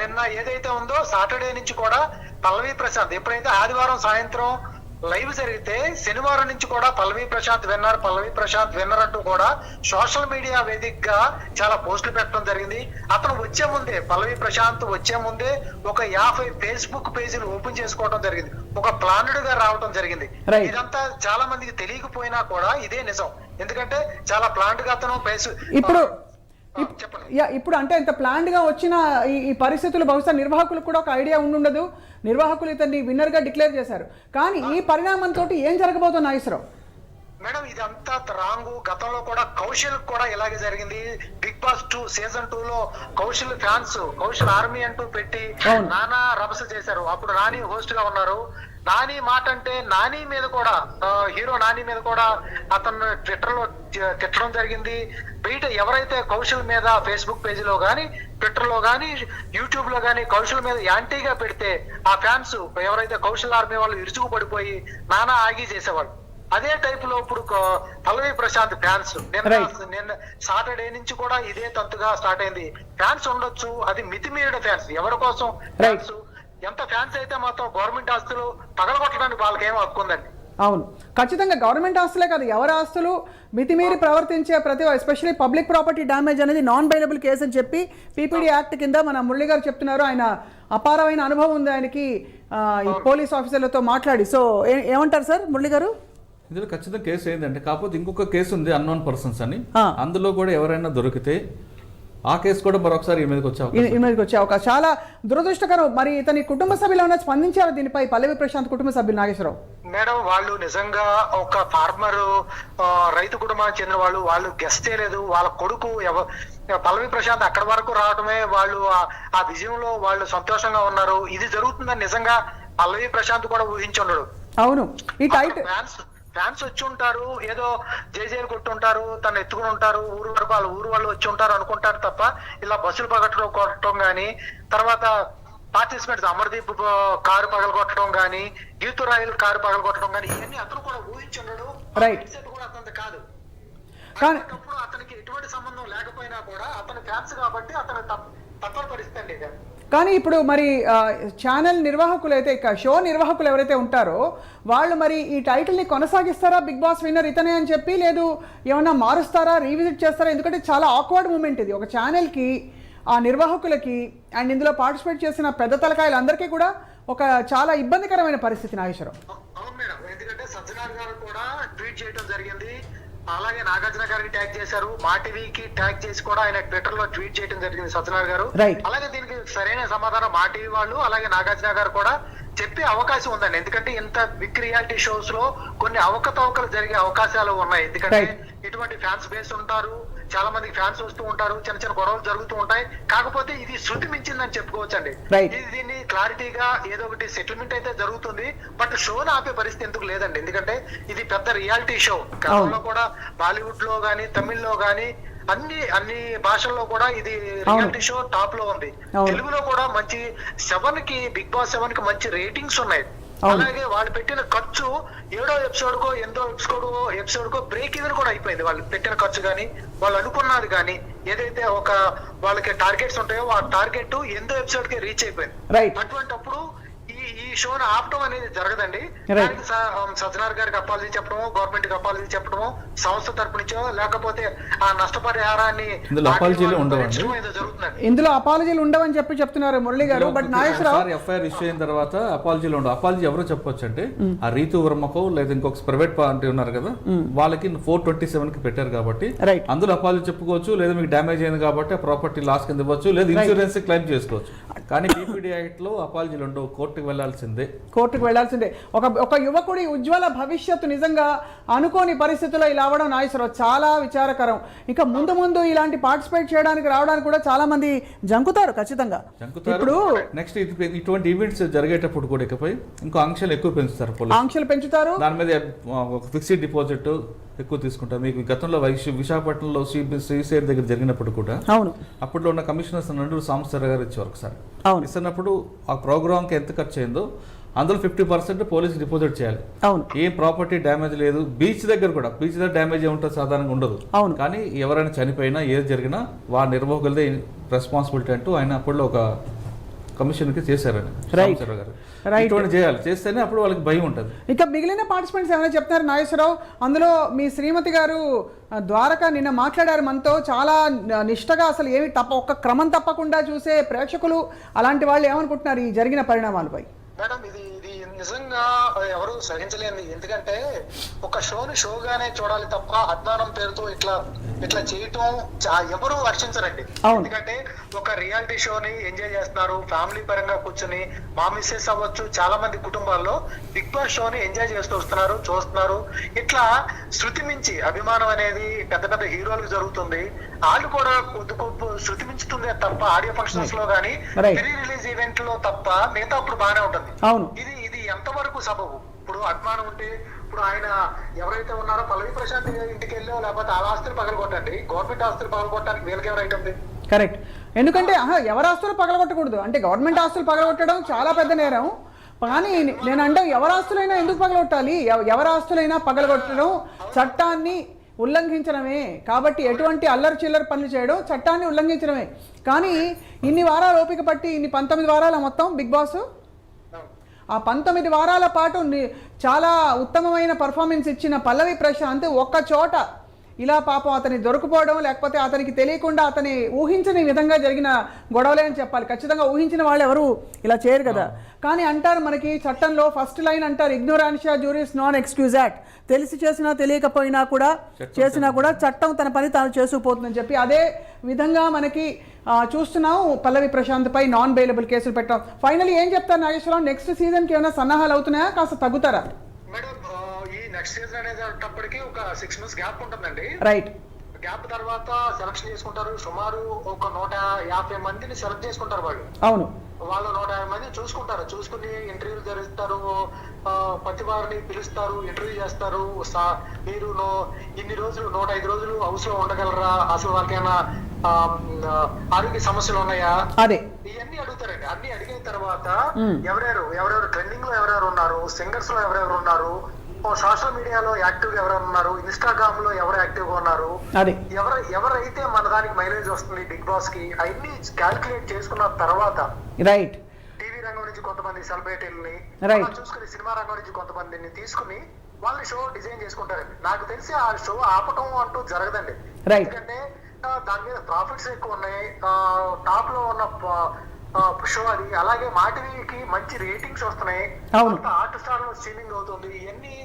నిన్న ఏదైతే ఉందో సాటర్డే నుంచి కూడా పల్లవి ప్రశాంత్ ఎప్పుడైతే ఆదివారం సాయంత్రం లైవ్ జరిగితే శనివారం నుంచి కూడా పల్లవి ప్రశాంత్ విన్నర్ అంటూ కూడా సోషల్ మీడియా వేదికగా చాలా పోస్టులు పెట్టడం జరిగింది. అతను వచ్చే ముందే పల్లవి ప్రశాంత్ వచ్చే ముందే ఒక 50 ఫేస్బుక్ పేజీలు ఓపెన్ చేసుకోవడం జరిగింది. ఒక ప్లానెడ్ గా రావడం జరిగింది. Right. ఇదంతా చాలా మందికి తెలియకపోయినా కూడా ఇదే నిజం. ఎందుకంటే చాలా ప్లాంట్ గా అతను చెప్పండి. ఇప్పుడు అంటే ఇంత ప్లాన్డ్ గా వచ్చిన ఈ పరిస్థితులు బహుశా నిర్వాహకులకు కూడా ఒక ఐడియా ఉండదు. నిర్వాహకులు ఇతన్ని విన్నర్ గా డిక్లేర్ చేశారు. కానీ ఈ పరిణామంతో ఏం జరగబోతుంది నాగేశ్వరరావు? మేడం ఇదంతా రాంగు. గతంలో కూడా కౌశల్ కూడా ఇలాగే జరిగింది. బిగ్ బాస్ 2 సీజన్ 2 లో కౌశల్ ఆర్మీ అంటూ పెట్టి నానా రభస చేశారు. అప్పుడు నాని హోస్ట్ గా ఉన్నారు. నాని మాట అంటే నాని మీద కూడా హీరో నాని మీద కూడా అతను ట్విట్టర్ లో తిట్టడం జరిగింది. బయట ఎవరైతే కౌశల్ మీద ఫేస్బుక్ పేజీలో గానీ ట్విట్టర్ లో గానీ యూట్యూబ్ లో గానీ కౌశల్ మీద యాంటీగా పెడితే ఆ ఫ్యాన్స్ ఎవరైతే కౌశల్ ఆర్మీ వాళ్ళు ఇరుచుకు పడిపోయి నానా ఆగి చేసేవాళ్ళు. అదే టైప్ లో ఇప్పుడు పల్లవి ప్రశాంత్ ఫ్యాన్స్ నిన్న సాటర్డే నుంచి కూడా ఇదే తంతుగా స్టార్ట్ అయింది. ఫ్యాన్స్ ఉండొచ్చు, అది మితిమీరిన ఫ్యాన్స్. ఎవరి కోసం ఫ్యాన్స్? ఎంత ఫ్యాన్స్ అయితే మాత్రం గవర్నమెంట్ ఆస్తులు పగలగొట్టడానికి వాళ్ళకి ఏమో హక్కు ఉందండి. అవును, ఖచ్చితంగా గవర్నమెంట్ ఆస్తులే కాదు, ఎవరి ఆస్తులు మితిమీరి ప్రవర్తించే ప్రతి ఎస్పెషల్లీ పబ్లిక్ ప్రాపర్టీ డ్యామేజ్ అనేది నాన్ బైలబుల్ కేసు అని చెప్పి పీపీడీ యాక్ట్ కింద మన మురళి గారు చెప్తున్నారు. ఆయన అపారమైన అనుభవం ఉంది ఆయనకి ఈ పోలీస్ ఆఫీసర్లతో మాట్లాడి. సో ఏమంటారు సార్ మురళి గారు? ఇందులో ఖచ్చితంగా కేసు ఏంటంటే, కాకపోతే ఇంకొక కేసు ఉంది అన్నోన్ పర్సన్స్ అని. అందులో కూడా ఎవరైనా దొరికితే ఆ కేసు కూడా మరొకసారి ఈ మీదకి వచ్చే అవకాశం చాలా దురదృష్టకరం. మరి ఇతని కుటుంబ సభ్యులు ఏమైనా స్పందించారు దీనిపై? పల్లవి ప్రశాంత్ కుటుంబ సభ్యులు నాగేశ్వరరావు మేడం వాళ్ళు నిజంగా ఒక ఫార్మర్ రైతు కుటుంబానికి చెందిన వాళ్ళు గెస్ట్ చేయలేదు. వాళ్ళ కొడుకు పల్లవి ప్రశాంత్ అక్కడి వరకు రావడమే వాళ్ళు ఆ విజయంలో వాళ్ళు సంతోషంగా ఉన్నారు. ఇది జరుగుతుందని నిజంగా పల్లవి ప్రశాంత్ కూడా ఊహించుండడు. అవును, ఈ టైటిల్ ఫ్యాన్స్ వచ్చి ఉంటారు, ఏదో జేజేలు కొట్టుంటారు, తను ఎత్తుకుని ఉంటారు, ఊరు వాళ్ళు వచ్చి ఉంటారు అనుకుంటారు తప్ప ఇలా బస్సులు కొట్టడం గానీ, తర్వాత పార్టిసిపెంట్స్ అమర్దీప్ కారు పగలగొట్టడం గానీ, గీతురాయిలు కారు పగలగొట్టడం గానీ, ఇవన్నీ అతను కూడా ఊహించున్నాడు. కూడా అతనిది కాదు. అప్పుడు అతనికి ఎటువంటి సంబంధం లేకపోయినా కూడా అతని ఫ్యాన్స్ కాబట్టి అతను తప్పని పరిస్థితి ఇది. కానీ ఇప్పుడు మరి ఛానల్ నిర్వాహకులు అయితే, షో నిర్వాహకులు ఎవరైతే ఉంటారో వాళ్ళు మరి ఈ టైటిల్ని కొనసాగిస్తారా బిగ్ బాస్ విన్నర్ ఇతనే అని చెప్పి, లేదు ఏమన్నా మారుస్తారా, రీవిజిట్ చేస్తారా? ఎందుకంటే చాలా ఆక్వర్డ్ మూమెంట్ ఇది ఒక ఛానల్కి, ఆ నిర్వాహకులకి అండ్ ఇందులో పార్టిసిపేట్ చేసిన పెద్ద తలకాయలందరికీ కూడా ఒక చాలా ఇబ్బందికరమైన పరిస్థితి నాగేశ్వరరావు. అవును మేడం, ఎందుకంటే సజ్జనార్ గారు కూడా ట్వీట్ చేయడం జరిగింది. అలాగే నాగార్జున గారికి ట్యాగ్ చేశారు, మా టీవీకి ట్యాగ్ చేసి కూడా ఆయన ట్విట్టర్ లో ట్వీట్ చేయడం జరిగింది సజ్జనార్ గారు. అలాగే దీనికి సరైన సమాధానం మా టీవీ వాళ్ళు అలాగే నాగార్జున గారు కూడా చెప్పే అవకాశం ఉందండి. ఎందుకంటే ఇంత బిగ్ రియాలిటీ షోస్ లో కొన్ని అవకతవకలు జరిగే అవకాశాలు ఉన్నాయి. ఎందుకంటే ఇటువంటి ఫ్యాన్స్ బేస్ ఉంటారు, చాలా మందికి ఫ్యాన్స్ వస్తూ ఉంటారు, చిన్న చిన్న గొడవలు జరుగుతూ ఉంటాయి. కాకపోతే ఇది శృతి మించిందని చెప్పుకోవచ్చండి. దీన్ని క్లారిటీగా ఏదో ఒకటి సెటిల్మెంట్ అయితే జరుగుతుంది. బట్ షోని ఆపే పరిస్థితి ఎందుకు లేదండి. ఎందుకంటే ఇది పెద్ద రియాలిటీ షో. గతంలో కూడా బాలీవుడ్ లో గానీ తమిళ్లో గానీ అన్ని భాషల్లో కూడా ఇది రియాలిటీ షో టాప్ లో ఉంది. తెలుగులో కూడా మంచి 7 కి బిగ్ బాస్ 7 కి మంచి రేటింగ్స్ ఉన్నాయి. అలాగే వాళ్ళు పెట్టిన ఖర్చు 7వ ఎపిసోడ్ కో 8వ ఎపిసోడ్ కో బ్రేక్ ఈవెన్ కూడా అయిపోయింది. వాళ్ళు పెట్టిన ఖర్చు కానీ వాళ్ళు అనుకున్నది కానీ ఏదైతే ఒక వాళ్ళకి టార్గెట్స్ ఉంటాయో ఆ టార్గెట్ 8వ ఎపిసోడ్ కి రీచ్ అయిపోయింది. అటువంటిప్పుడు ఈ షోను ఆపటం అనేది జరగదండి. సజ్జనార్ గారికి అప్పాలజీ చెప్పడము, గవర్నమెంట్ కి అప్పాలజీ చెప్పడము, సంస్థ తరపు నుంచో లేకపోతే ఆ నష్టపరిహారాన్ని ఇందులో అపాలజీలు ఉండవని చెప్తున్నారు మురళి గారు. బట్ నాగేశ్వరరావు ఎఫ్ఐఆర్ ఇష్యూ అయిన తర్వాత అపాలజీలు ఉండవు. అపాలజీ ఎవరు చెప్పొచ్చు అంటే ఆ రీతు వర్మకో లేదా ఇంకొక ప్రైవేట్ పార్టీ ఉన్నారు కదా వాళ్ళకి 427 కి పెట్టారు కాబట్టి అందులో అపాలజీ చెప్పుకోవచ్చు, లేదా మీకు డ్యామేజ్ అయింది కాబట్టి ఆ ప్రాపర్టీ లాస్ కింద ఇవ్వచ్చు, లేదా ఇన్సూరెన్స్ క్లెయిమ్ చేసుకోవచ్చు. కానీ పీపీడీ యాక్ట్ లో అపాలజీలు ఉండవు, కోర్టుకు వెళ్లాల్సిందే. ఒక యువకుడి ఉజ్వల భవిష్యత్తు నిజంగా అనుకోని పరిస్థితుల్లో ఇలా అవడం నాగేశ్వరరావు చాలా విచారకరం. ఇక ముందు ఇలాంటి పార్టిసిపేట్ చేయడానికి రావడానికి కూడా చాలా మంది జంకుతారు. ఖచ్చితంగా ఇప్పుడు నెక్స్ట్ ఇటువంటి ఈవెంట్స్ జరిగేటప్పుడు కూడా ఇకపై ఇంకో ఆంక్షలు ఎక్కువ పెంచుతారు. ఆంక్షలు పెంచుతారు. దాని మీద ఫిక్స్డ్ డిపాజిట్ ఎక్కువ తీసుకుంటారు. మీకు గతంలో విశాఖపట్నంలో శ్రీశైలం దగ్గర జరిగినప్పుడు కూడా అవును, అప్పట్లో ఉన్న కమిషనర్స్ నండూరు సాంబశివరావు గారు ఇచ్చేవారు ఒకసారి. అవును, ఇస్తున్నప్పుడు ఆ ప్రోగ్రామ్కి ఎంత ఖర్చు అయిందో అందులో 50% పోలీసు డిపాజిట్ చేయాలి. అవును, ఏం ప్రాపర్టీ డ్యామేజ్ లేదు. బీచ్ దగ్గర కూడా బీచ్ దగ్గర డ్యామేజ్ ఏముంటుంది, సాధారణంగా ఉండదు. అవును, కానీ ఎవరైనా చనిపోయినా ఏది జరిగినా వారి నిర్వాహకులదే రెస్పాన్సిబిలిటీ అంటూ ఆయన అప్పట్లో ఒక కమిషన్కి చేశారని సాంబశివరావు గారు. ఇటువంటి చేయాలి, చేస్తేనే అప్పుడు వాళ్ళకి భయం ఉంటుంది. ఇక మిగిలిన పార్టిసిపెంట్స్ ఏమైనా చెప్తున్నారు నాగేశ్వరరావు? అందులో మీ శ్రీమతి గారు ద్వారక నిన్న మాట్లాడారు మనతో, చాలా నిష్టగా అసలు ఏమి ఒక్క క్రమం తప్పకుండా చూసే ప్రేక్షకులు అలాంటి వాళ్ళు ఏమనుకుంటున్నారు ఈ జరిగిన పరిణామాలపై? మేడం ఇది నిజంగా ఎవరు సహించలేని, ఎందుకంటే ఒక షోని షోగానే చూడాలి తప్ప అజ్ఞానం పేరుతో ఇట్లా చేయటం ఎవరు హర్షించరండి. ఎందుకంటే ఒక రియాలిటీ షోని ఎంజాయ్ చేస్తున్నారు, ఫ్యామిలీ పరంగా కూర్చుని మా మిస్సెస్ అవ్వచ్చు, చాలా మంది కుటుంబాల్లో బిగ్ బాస్ షోని ఎంజాయ్ చేస్తూ వస్తున్నారు, చూస్తున్నారు. ఇట్లా శృతి మించి అభిమానం అనేది పెద్ద పెద్ద హీరోలకు జరుగుతుంది. వాళ్ళు కూడా కొద్ది శృతి మించుతుంది తప్ప ఆడియో ఫంక్షన్స్ లో గానీ ప్రీ రిలీజ్ ఈవెంట్ లో తప్ప మిగతా అప్పుడు బాగానే ఉంటుంది. ఇది ఎంతవరకు సబబు? ఇప్పుడు అభిమానం ఉంటే ఇప్పుడు ఆయన ఎవరైతే ఉన్నారో పల్లవి ప్రశాంత్ ఇంటికి వెళ్ళో లేకపోతే ఆ ఆస్తులు పగలగొట్టండి, గవర్నమెంట్ ఆస్తులు పగలగొట్టడానికి వీళ్ళకి ఎవరైతే ఉంది? కరెక్ట్. ఎందుకంటే ఎవరి ఆస్తులు పగలగొట్టకూడదు అంటే గవర్నమెంట్ ఆస్తులు పగలగొట్టడం చాలా పెద్ద నేరం. కానీ నేను అంటే ఎవరి ఆస్తులైనా ఎందుకు పగలగొట్టాలి? ఎవరి ఆస్తులైనా పగలగొట్టడం చట్టాన్ని ఉల్లంఘించడమే. కాబట్టి ఎటువంటి అల్లరి చిల్లర పనులు చేయడం చట్టాన్ని ఉల్లంఘించడమే. కానీ ఇన్ని వారాలు ఓపిక పట్టి 19 వారాల మొత్తం బిగ్ బాస్, ఆ 19 వారాల పాటు చాలా ఉత్తమమైన పర్ఫార్మెన్స్ ఇచ్చిన పల్లవి ప్రశాంత్ ఒక్క చోట ఇలా పాపం అతని దొరికిపోవడం, లేకపోతే అతనికి తెలియకుండా అతని ఊహించని విధంగా జరిగిన గొడవలే అని చెప్పాలి. ఖచ్చితంగా ఊహించిన వాళ్ళు ఎవరు ఇలా చేయరు కదా. కానీ అంటారు మనకి చట్టంలో ఫస్ట్ లైన్ అంటారు, ఇగ్నోరాన్షియా జ్యూరిస్ నాన్ ఎక్స్క్యూజ్ యాక్ట్. తెలిసి చేసినా తెలియకపోయినా కూడా చేసినా కూడా చట్టం తన పని తాను చేసుకుపోతుందని చెప్పి అదే విధంగా మనకి చూస్తున్నాం. పల్లవి ప్రశాంత్ పై నాన్ బెయిలబుల్ కేసులు పెట్టాం. ఫైనల్లీ ఏం చెప్తారు నాగేశ్వరరావు? నెక్స్ట్ సీజన్కి ఏమైనా సన్నాహాలు అవుతున్నాయా, కాస్త తగ్గుతారా? మేడం ఈ నెక్స్ట్ సీజన్ అనేటప్పటికి ఒక 6 months గ్యాప్ ఉంటుందండి. రైట్. గ్యాప్ తర్వాత సెలక్షన్ చేసుకుంటారు. సుమారు ఒక 150 మందిని సెలెక్ట్ చేసుకుంటారు వాళ్ళు. అవును, వాళ్ళు 150 మంది చూసుకుంటారు. చూసుకుని ఇంటర్వ్యూలు జరుపుతారు, ప్రతి వారిని పిలుస్తారు, ఇంటర్వ్యూ చేస్తారు. మీరు ఇన్ని రోజులు 105 రోజులు హౌస్ లో ఉండగలరా, అసలు వాళ్ళకైనా ఆరోగ్య సమస్యలు ఉన్నాయా, అదే ఇవన్నీ అడుగుతారండి. అన్ని అడిగిన తర్వాత ఎవరెవరు ట్రెండింగ్ లో ఎవరెవరు ఉన్నారు, సింగర్స్ లో ఎవరెవరు ఉన్నారు, సోషల్ మీడియాలో యాక్టివ్ గా ఎవరెవరు ఉన్నారు, ఇన్స్టాగ్రామ్ లో ఎవరు యాక్టివ్ గా ఉన్నారు, ఎవరైతే మన దానికి మైలేజ్ వస్తుంది బిగ్ బాస్ కి, అవన్నీ క్యాల్కులేట్ చేసుకున్న తర్వాత రైట్ టీవీ రంగం నుంచి కొంతమంది సెలబ్రిటీలని చూసుకుని సినిమా రంగం నుంచి కొంతమందిని తీసుకుని వాళ్ళని షో డిజైన్ చేసుకుంటారండి. నాకు తెలిసి ఆ షో ఆపటం అంటూ జరగదండి. ఎందుకంటే దాని మీద ప్రాఫిట్స్ ఎక్కువ ఉన్నాయి, టాప్ లో ఉన్న షో అది. అలాగే మాటివికి మంచి రేటింగ్స్ వస్తున్నాయి, హాట్ స్టార్ లో స్ట్రీమింగ్ అవుతుంది. ఇవన్నీ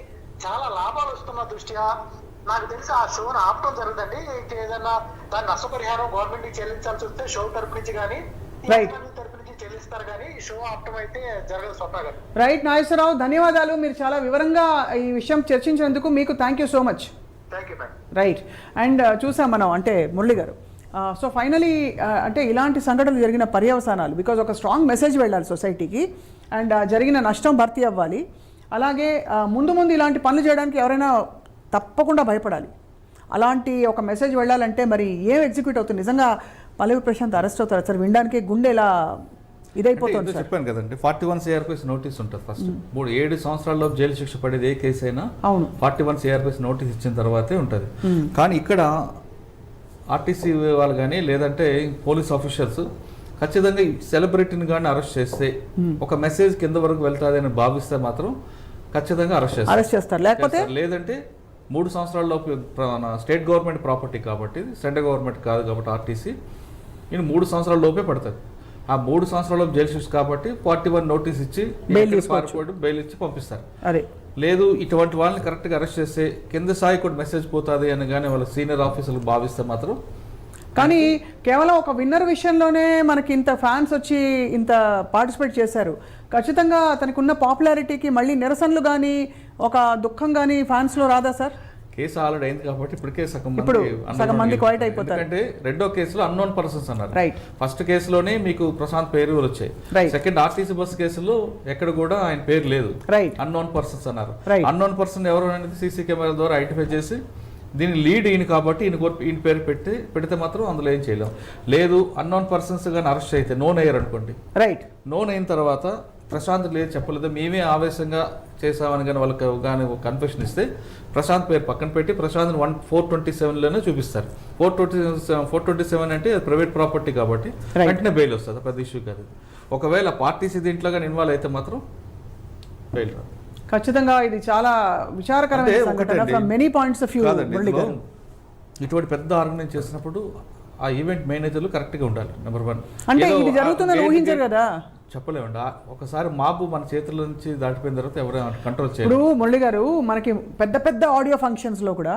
చాలా లాభాలు వస్తున్న దృష్ట్యా నాకు తెలిసి ఆ షోను ఆపటం జరగదండి. ఏదైనా దాని నష్టపరిహారం గవర్నమెంట్ కి చెల్లించాల్సి వస్తే షో తరపు నుంచి కానీ తరపు నుంచి చెల్లిస్తారు, కానీ షో ఆపటం అయితే జరగదు. స్వప్న గారు. రైట్ నాగేశ్వరరావు, ధన్యవాదాలు. మీరు చాలా వివరంగా ఈ విషయం చర్చించినందుకు మీకు thank you so much. Right. And చూసాం మనం అంటే మురళి గారు. సో ఫైనలీ అంటే ఇలాంటి సంఘటనలు జరిగిన పర్యవసానాలు, బికాజ్ ఒక స్ట్రాంగ్ మెసేజ్ వెళ్ళాలి సొసైటీకి, అండ్ జరిగిన నష్టం భర్తీ అవ్వాలి. అలాగే ముందు ఇలాంటి పనులు చేయడానికి ఎవరైనా తప్పకుండా భయపడాలి. అలాంటి ఒక మెసేజ్ వెళ్ళాలంటే మరి ఏం ఎగ్జిక్యూట్ అవుతుంది? నిజంగా పల్లవి ప్రశాంత్ అరెస్ట్ అవుతారు సార్? వినడానికి గుండె ఇలా ఇదైపోతుంది. చెప్పాను కదండి, 41 CRPS నోటీస్ ఉంటుంది. ఫస్ట్ 7 సంవత్సరాల్లో జైలు శిక్ష పడేది ఏ కేసు అయినా 41 CRPS నోటీస్ ఇచ్చిన తర్వాతే ఉంటుంది. కానీ ఇక్కడ ఆర్టీసీ వాళ్ళు కానీ లేదంటే పోలీస్ ఆఫీషియల్స్ ఖచ్చితంగా ఈ సెలబ్రిటీని కానీ అరెస్ట్ చేస్తే ఒక మెసేజ్ కింద వరకు వెళ్తుంది అని భావిస్తే మాత్రం ఖచ్చితంగా అరెస్ట్ చేస్తారు. లేదంటే 3 సంవత్సరాల్లోపు స్టేట్ గవర్నమెంట్ ప్రాపర్టీ కాబట్టి, సెంట్రల్ గవర్నమెంట్ కాదు కాబట్టి ఆర్టీసీ, ఈయన 3 సంవత్సరాల లోపే పడుతుంది. ఆ 3 సంవత్సరాల జైలు శిక్ష కాబట్టి 41 నోటీస్ ఇచ్చి బెయిల్ ఇచ్చి పంపిస్తారు. లేదు ఇటువంటి వాళ్ళని కరెక్ట్గా అరెస్ట్ చేస్తే కింద స్థాయి కూడా మెసేజ్ పోతుంది అని కానీ వాళ్ళ సీనియర్ ఆఫీసర్లు భావిస్తే మాత్రం. కానీ కేవలం ఒక విన్నర్ విషయంలోనే మనకి ఇంత ఫ్యాన్స్ వచ్చి ఇంత పార్టిసిపేట్ చేశారు. ఖచ్చితంగా అతనికి ఉన్న పాపులారిటీకి మళ్ళీ నిరసనలు కానీ ఒక దుఃఖం కానీ ఫ్యాన్స్లో రాదా సార్? కేసు ఆల్రెడీ అయింది కాబట్టి ఇప్పటికే సగం మంది క్వైట్ అయిపోతారు. ఎందుకంటే రెండో కేసులో అన్నోన్ పర్సన్స్ అన్నారు. ఫస్ట్ కేసులోనే మీకు ప్రశాంత్ పేరు వచ్చాయి. సెకండ్ ఆర్టీసీ బస్ కేసులో ఎక్కడ కూడా ఆయన పేరు లేదు, అన్నోన్ పర్సన్స్ అన్నారు. అన్నోన్ పర్సన్ ఎవరు అనేది సీసీ కెమెరా ద్వారా ఐడెంటిఫై చేసి దీని లీడ్ ఈయన కాబట్టి ఈయన పేరు పెడితే మాత్రం అందులో ఏం చేయలేం. లేదు అన్నోన్ పర్సన్స్ కానీ అరెస్ట్ అయితే నోన్ అయ్యారు అనుకోండి, రైట్, నోన్ అయిన తర్వాత ప్రశాంత్ లేదు చెప్పలేదు, మేమే ఆవేశంగా చేసామని కానీ వాళ్ళకి కానీ కన్ఫెషన్ ఇస్తే ప్రశాంత్ పేరు పక్కన పెట్టి ప్రశాంత్ 427లోనే చూపిస్తారు. 427 అంటే ప్రైవేట్ ప్రాపర్టీ కాబట్టి వెంటనే బెయిల్ వస్తుంది, పెద్ద ఇష్యూ కాదు. ఒకవేళ పార్టీసీ దీంట్లో కానీ ఇన్వాల్వ్ అయితే మాత్రం బెయిల్ రాదు. ఖచ్చితంగా ఇది చాలా విచారకరమైన సంఘటన from many points of view. ఇటువంటి పెద్ద ఆర్గనైజ్ చేసినప్పుడు ఆ ఈవెంట్ మేనేజర్లు కరెక్ట్గా ఉండాలి. నెంబర్ 1 అంటే ఇది జరుగుతుందని ఊహించారు కదా, చెప్పలేమండి. ఒకసారి మాబు మన చేతుల నుంచి దాటిపోయిన తర్వాత ఎవరైనా కంట్రోల్ చేయాలి. ఇప్పుడు మురళి గారు మనకి పెద్ద పెద్ద ఆడియో ఫంక్షన్స్లో కూడా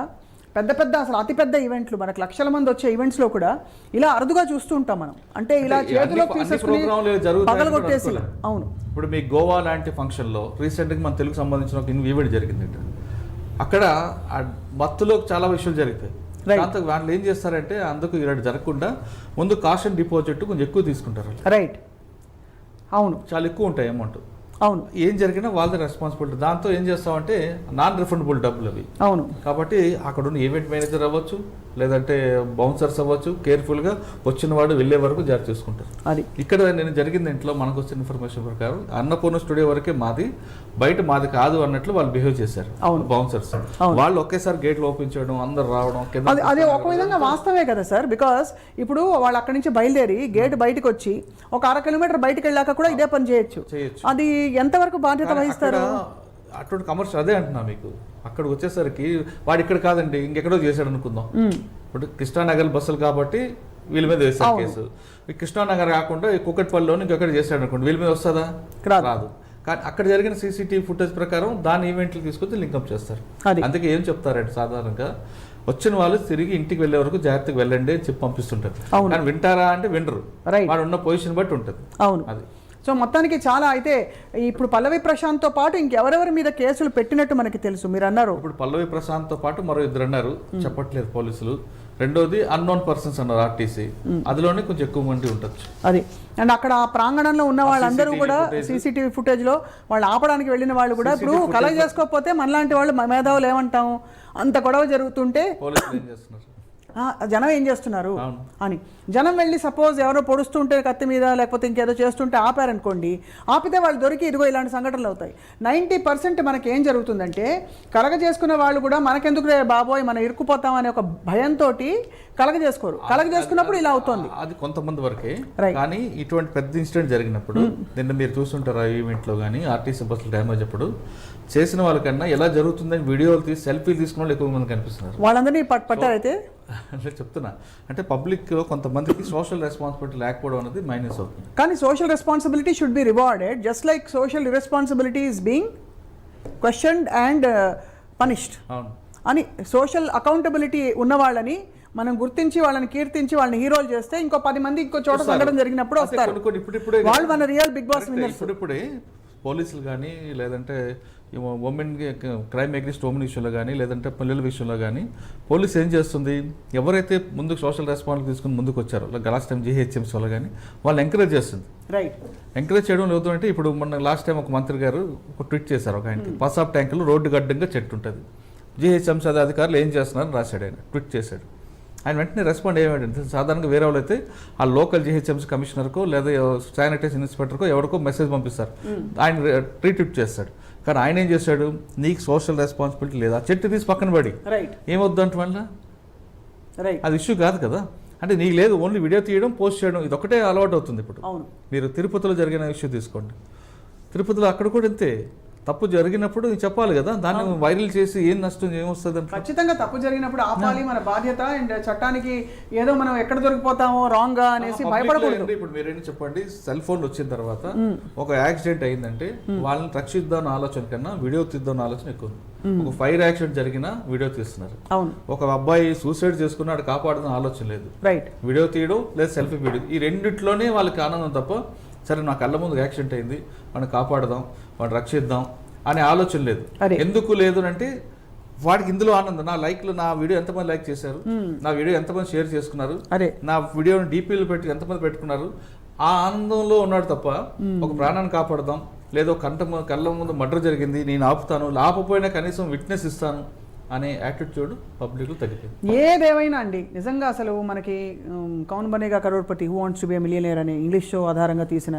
పెద్ద అసలు అతిపెద్ద ఈవెంట్లు మనకు లక్షల మంది వచ్చే ఈవెంట్స్లో కూడా ఇలా అరుదుగా చూస్తూ ఉంటాం మనం. అంటే ఇలా చేతిలో పగలగొట్టేసి. అవును, ఇప్పుడు మీ గోవా లాంటి ఫంక్షన్లో రీసెంట్గా మన తెలుగు సంబంధించిన ఒక ఈవెంట్ జరిగింది. అక్కడ మత్తులో చాలా విషయాలు జరుగుతాయి. దాంతో వాళ్ళు ఏం చేస్తారంటే అందుకు ఇలాంటి జరగకుండా ముందు కాషన్ డిపాజిట్ కొంచెం ఎక్కువ తీసుకుంటారు. రైట్, అవును, చాలా ఎక్కువ ఉంటాయి అమౌంట్. అవును, ఏం జరిగినా వాళ్ళది రెస్పాన్సిబిలిటీ. దాంతో ఏం చేస్తామంటే నాన్ రిఫండబుల్ డబ్బులు అవి. అవును, కాబట్టి అక్కడ ఉన్న ఈవెంట్ మేనేజర్ అవ్వచ్చు, లేదంటే బౌన్సర్స్ అవ్వచ్చు, కేర్ఫుల్గా వచ్చిన వాడు వెళ్ళే వరకు జాగ్రత్త చూసుకుంటారు. అది ఇక్కడ నేను జరిగింది ఇంట్లో మనకు వచ్చిన ఇన్ఫర్మేషన్ ప్రకారం అన్నపూర్ణ స్టూడియో వరకే మాది, బయట మాది కాదు అన్నట్లు వాళ్ళు బిహేవ్ చేశారు బౌన్సర్స్. వాళ్ళు ఒకేసారి గేట్లు ఓపెన్ చేయడం, అందరు రావడం. అదే ఒక విధంగా వాస్తవే కదా సార్, బికాస్ ఇప్పుడు వాళ్ళు అక్కడి నుంచి బయలుదేరి గేట్ బయటకు వచ్చి ఒక 1/2 కిలోమీటర్ బయటకు వెళ్ళాక కూడా ఇదే పని చేయొచ్చు. అది ఎంతవరకు బాధ్యత వహిస్తారు? అటువంటి కమర్షియల్ అదే అంటున్నా మీకు. అక్కడికి వచ్చేసరికి వాడు ఇక్కడ కాదండి ఇంకెక్కడో చేశాడు అనుకుందాం. ఇప్పుడు కృష్ణానగర్ బస్సులు కాబట్టి వీళ్ళ మీద వేస్తారు కేసు. కృష్ణానగర్ కాకుండా కుక్కట్పల్లిలోని ఇంకెక్కడ చేశాడు అనుకోండి, వీళ్ళ మీద వస్తుందా? రాదు. కానీ అక్కడ జరిగిన సీసీటీవీ ఫుటేజ్ ప్రకారం దాని ఈవెంట్లు తీసుకొచ్చి లింకప్ చేస్తారు. అందుకే ఏం చెప్తారంటే సాధారణంగా వచ్చిన వాళ్ళు తిరిగి ఇంటికి వెళ్ళే వరకు జాగ్రత్తగా వెళ్ళండి అని చెప్పి పంపిస్తుంటారు. కానీ వింటారా అంటే వినరు, వాడు ఉన్న పొజిషన్ బట్టి ఉంటుంది. అవును, అది. సో మొత్తానికి చాలా అయితే ఇప్పుడు పల్లవి ప్రశాంత్తో పాటు ఇంకెవరెవరి మీద కేసులు పెట్టినట్టు మనకి తెలుసు. మీరు అన్నారు ఇప్పుడు పల్లవి ప్రశాంత్తో పాటు మరో 2 అన్నారు, చెప్పట్లేదు పోలీసులు. రెండోది అన్నోన్ పర్సన్స్ అన్నారు ఆర్టీసీ, అందులోనే కొంచెం ఎక్కువ మంది ఉండొచ్చు. అది అండ్ అక్కడ ఆ ప్రాంగణంలో ఉన్న వాళ్ళందరూ కూడా సీసీటీవీ ఫుటేజ్ లో వాళ్ళు ఆపడానికి వెళ్ళిన వాళ్ళు కూడా ఇప్పుడు కలెక్ట్ చేసుకోకపోతే మనలాంటి వాళ్ళు మేధావులు ఏమంటాము, అంత గొడవ జరుగుతుంటే పోలీసులు ఏం చేస్తున్నారు, జనం ఏం చేస్తున్నారు అని. జనం వెళ్ళి సపోజ్ ఎవరో పొడుస్తుంటే కత్తి మీద లేకపోతే ఇంకేదో చేస్తుంటే ఆపారనుకోండి, ఆపితే వాళ్ళు దొరికి ఇదిగో ఇలాంటి సంఘటనలు అవుతాయి. 90% మనకి ఏం జరుగుతుందంటే కలగ చేసుకునే వాళ్ళు కూడా మనకెందుకు బాబోయ్ మనం ఇరుక్కుపోతాం అనే ఒక భయంతో కలగ చేసుకోరు. కలగ చేసుకున్నప్పుడు ఇలా అవుతుంది. అది కొంతమంది వరకే. కానీ ఇటువంటి పెద్ద ఇన్సిడెంట్ జరిగినప్పుడు నిన్న మీరు చూస్తుంటారు ఆ ఈవెంట్లో కానీ ఆర్టీసీ బస్సులు డ్యామేజ్ అప్పుడు చేసిన వాళ్ళకన్నా ఎలా జరుగుతుందని వీడియోలు తీసి సెల్ఫీలు తీసుకున్న వాళ్ళు ఎక్కువ మంది కనిపిస్తున్నారు. వాళ్ళందరినీ పట్టారైతే అంటే చెప్తున్నా, అంటే పబ్లిక్లో కొంతమందికి సోషల్ రెస్పాన్సిబిలిటీ లేకపోవడం అనేది మైనస్ అవుతుంది. కానీ social responsibility should be rewarded just like social irresponsibility is being questioned and punished అని. సోషల్ అకౌంటబిలిటీ ఉన్న వాళ్ళని మనం గుర్తించి వాళ్ళని కీర్తించి వాళ్ళని హీరోలు చేస్తే ఇంకో 10 మంది ఇంకో చోట సంఘటన జరిగినప్పుడు వస్తారు. వాళ్ళు మన రియల్ బిగ్ బాస్ విన్నర్స్. ఇప్పుడిప్పుడే పోలీసులు కానీ లేదంటే ఉమెన్ క్రైమ్ అగెన్స్ట్ ఉమెన్ విషయంలో కానీ లేదంటే పిల్లల విషయంలో కానీ పోలీసు ఏం చేస్తుంది, ఎవరైతే ముందుకు సోషల్ రెస్పాన్సిబిలిటీ తీసుకుని ముందుకు వచ్చారో లాస్ట్ టైం జీహెచ్ఎంసీ వల్ల కానీ వాళ్ళు ఎంకరేజ్ చేస్తుంది. రైట్, ఎంకరేజ్ చేయడం లేదు అంటే ఇప్పుడు మొన్న లాస్ట్ టైం ఒక మంత్రి గారు ఒక ట్వీట్ చేశారు, ఒక ఆయనకి పసాప్ ట్యాంకులు రోడ్డు గడ్డంగా చెట్టు ఉంటుంది, జీహెచ్ఎంసీ అధికారులు ఏం చేస్తున్నారని రాశాడు, ఆయన ట్వీట్ చేశాడు. ఆయన వెంటనే రెస్పాండ్ ఏమంటే సాధారణంగా వేరే వాళ్ళు అయితే ఆ లోకల్ జీహెచ్ఎంసీ కమిషనర్కో లేదా శానిటైజేషన్ ఇన్స్పెక్టర్కో ఎవరికో మెసేజ్ పంపిస్తారు, ఆయన రీట్వీట్ చేస్తాడు. కానీ ఆయన ఏం చేశాడు, నీకు సోషల్ రెస్పాన్సిబిలిటీ లేదా, చెట్టు తీసి పక్కన పడి ఏమొద్దంట వల్ల అది ఇష్యూ కాదు కదా. అంటే నీకు లేదు, ఓన్లీ వీడియో తీయడం పోస్ట్ చేయడం ఇది ఒకటే అలవాటు అవుతుంది. ఇప్పుడు మీరు తిరుపతిలో జరిగిన ఇష్యూ తీసుకోండి, తిరుపతిలో అక్కడ కూడా అంతే, తప్పు జరిగినప్పుడు చెప్పాలి కదా, దాన్ని వైరల్ చేసి ఏం నష్టం ఏమొస్తుంది. ఖచ్చితంగా తప్పు జరిగినప్పుడు ఆపాలి, మన బాధ్యత. అండ్ చట్టానికి ఏదో మనం ఎక్కడ దొరికిపోతామో రాంగ్ గా అనేసి భయపడకూడదు. ఇప్పుడు మీరేం చెప్పండి, సెల్ ఫోన్ వచ్చిన తర్వాత ఒక యాక్సిడెంట్ అయిందంటే వాళ్ళని రక్షిద్దాం ఆలోచన కన్నా వీడియో తీద్దాం ఆలోచన ఎక్కువ. ఒక ఫైర్ యాక్సిడెంట్ జరిగినా వీడియో తీస్తున్నారు. ఒక అబ్బాయి సూసైడ్ చేసుకున్నాడు, కాపాడుతున్న ఆలోచన లేదు. రైట్, వీడియో తీయడం లేదా సెల్ఫీ వీడియో, ఈ రెండిట్లోనే వాళ్ళకి ఆనందం తప్ప సరే నా కళ్ళ ముందు యాక్సిడెంట్ అయింది వాడిని కాపాడదాం వాడిని రక్షిద్దాం అనే ఆలోచన లేదు. ఎందుకు లేదు అంటే వాడికి ఇందులో ఆనందం. నా లైక్లు, నా వీడియో ఎంతమంది లైక్ చేశారు, నా వీడియో ఎంతమంది షేర్ చేసుకున్నారు, నా వీడియోని డీపీలు పెట్టి ఎంతమంది పెట్టుకున్నారు, ఆ ఆనందంలో ఉన్నాడు తప్ప ఒక ప్రాణాన్ని కాపాడదాం లేదో కళ్ళ ముందు మర్డర్ జరిగింది నేను ఆపుతాను, ఆపపోయినా కనీసం విట్నెస్ ఇస్తాను అనే యాటిట్యూడ్ పబ్లిక్లో తగ్గిపోయింది. ఏదేమైనా అండి నిజంగా అసలు మనకి Kaun Banega Crorepati, who wants to be a millionaire అనే ఇంగ్లీష్ షో ఆధారంగా తీసిన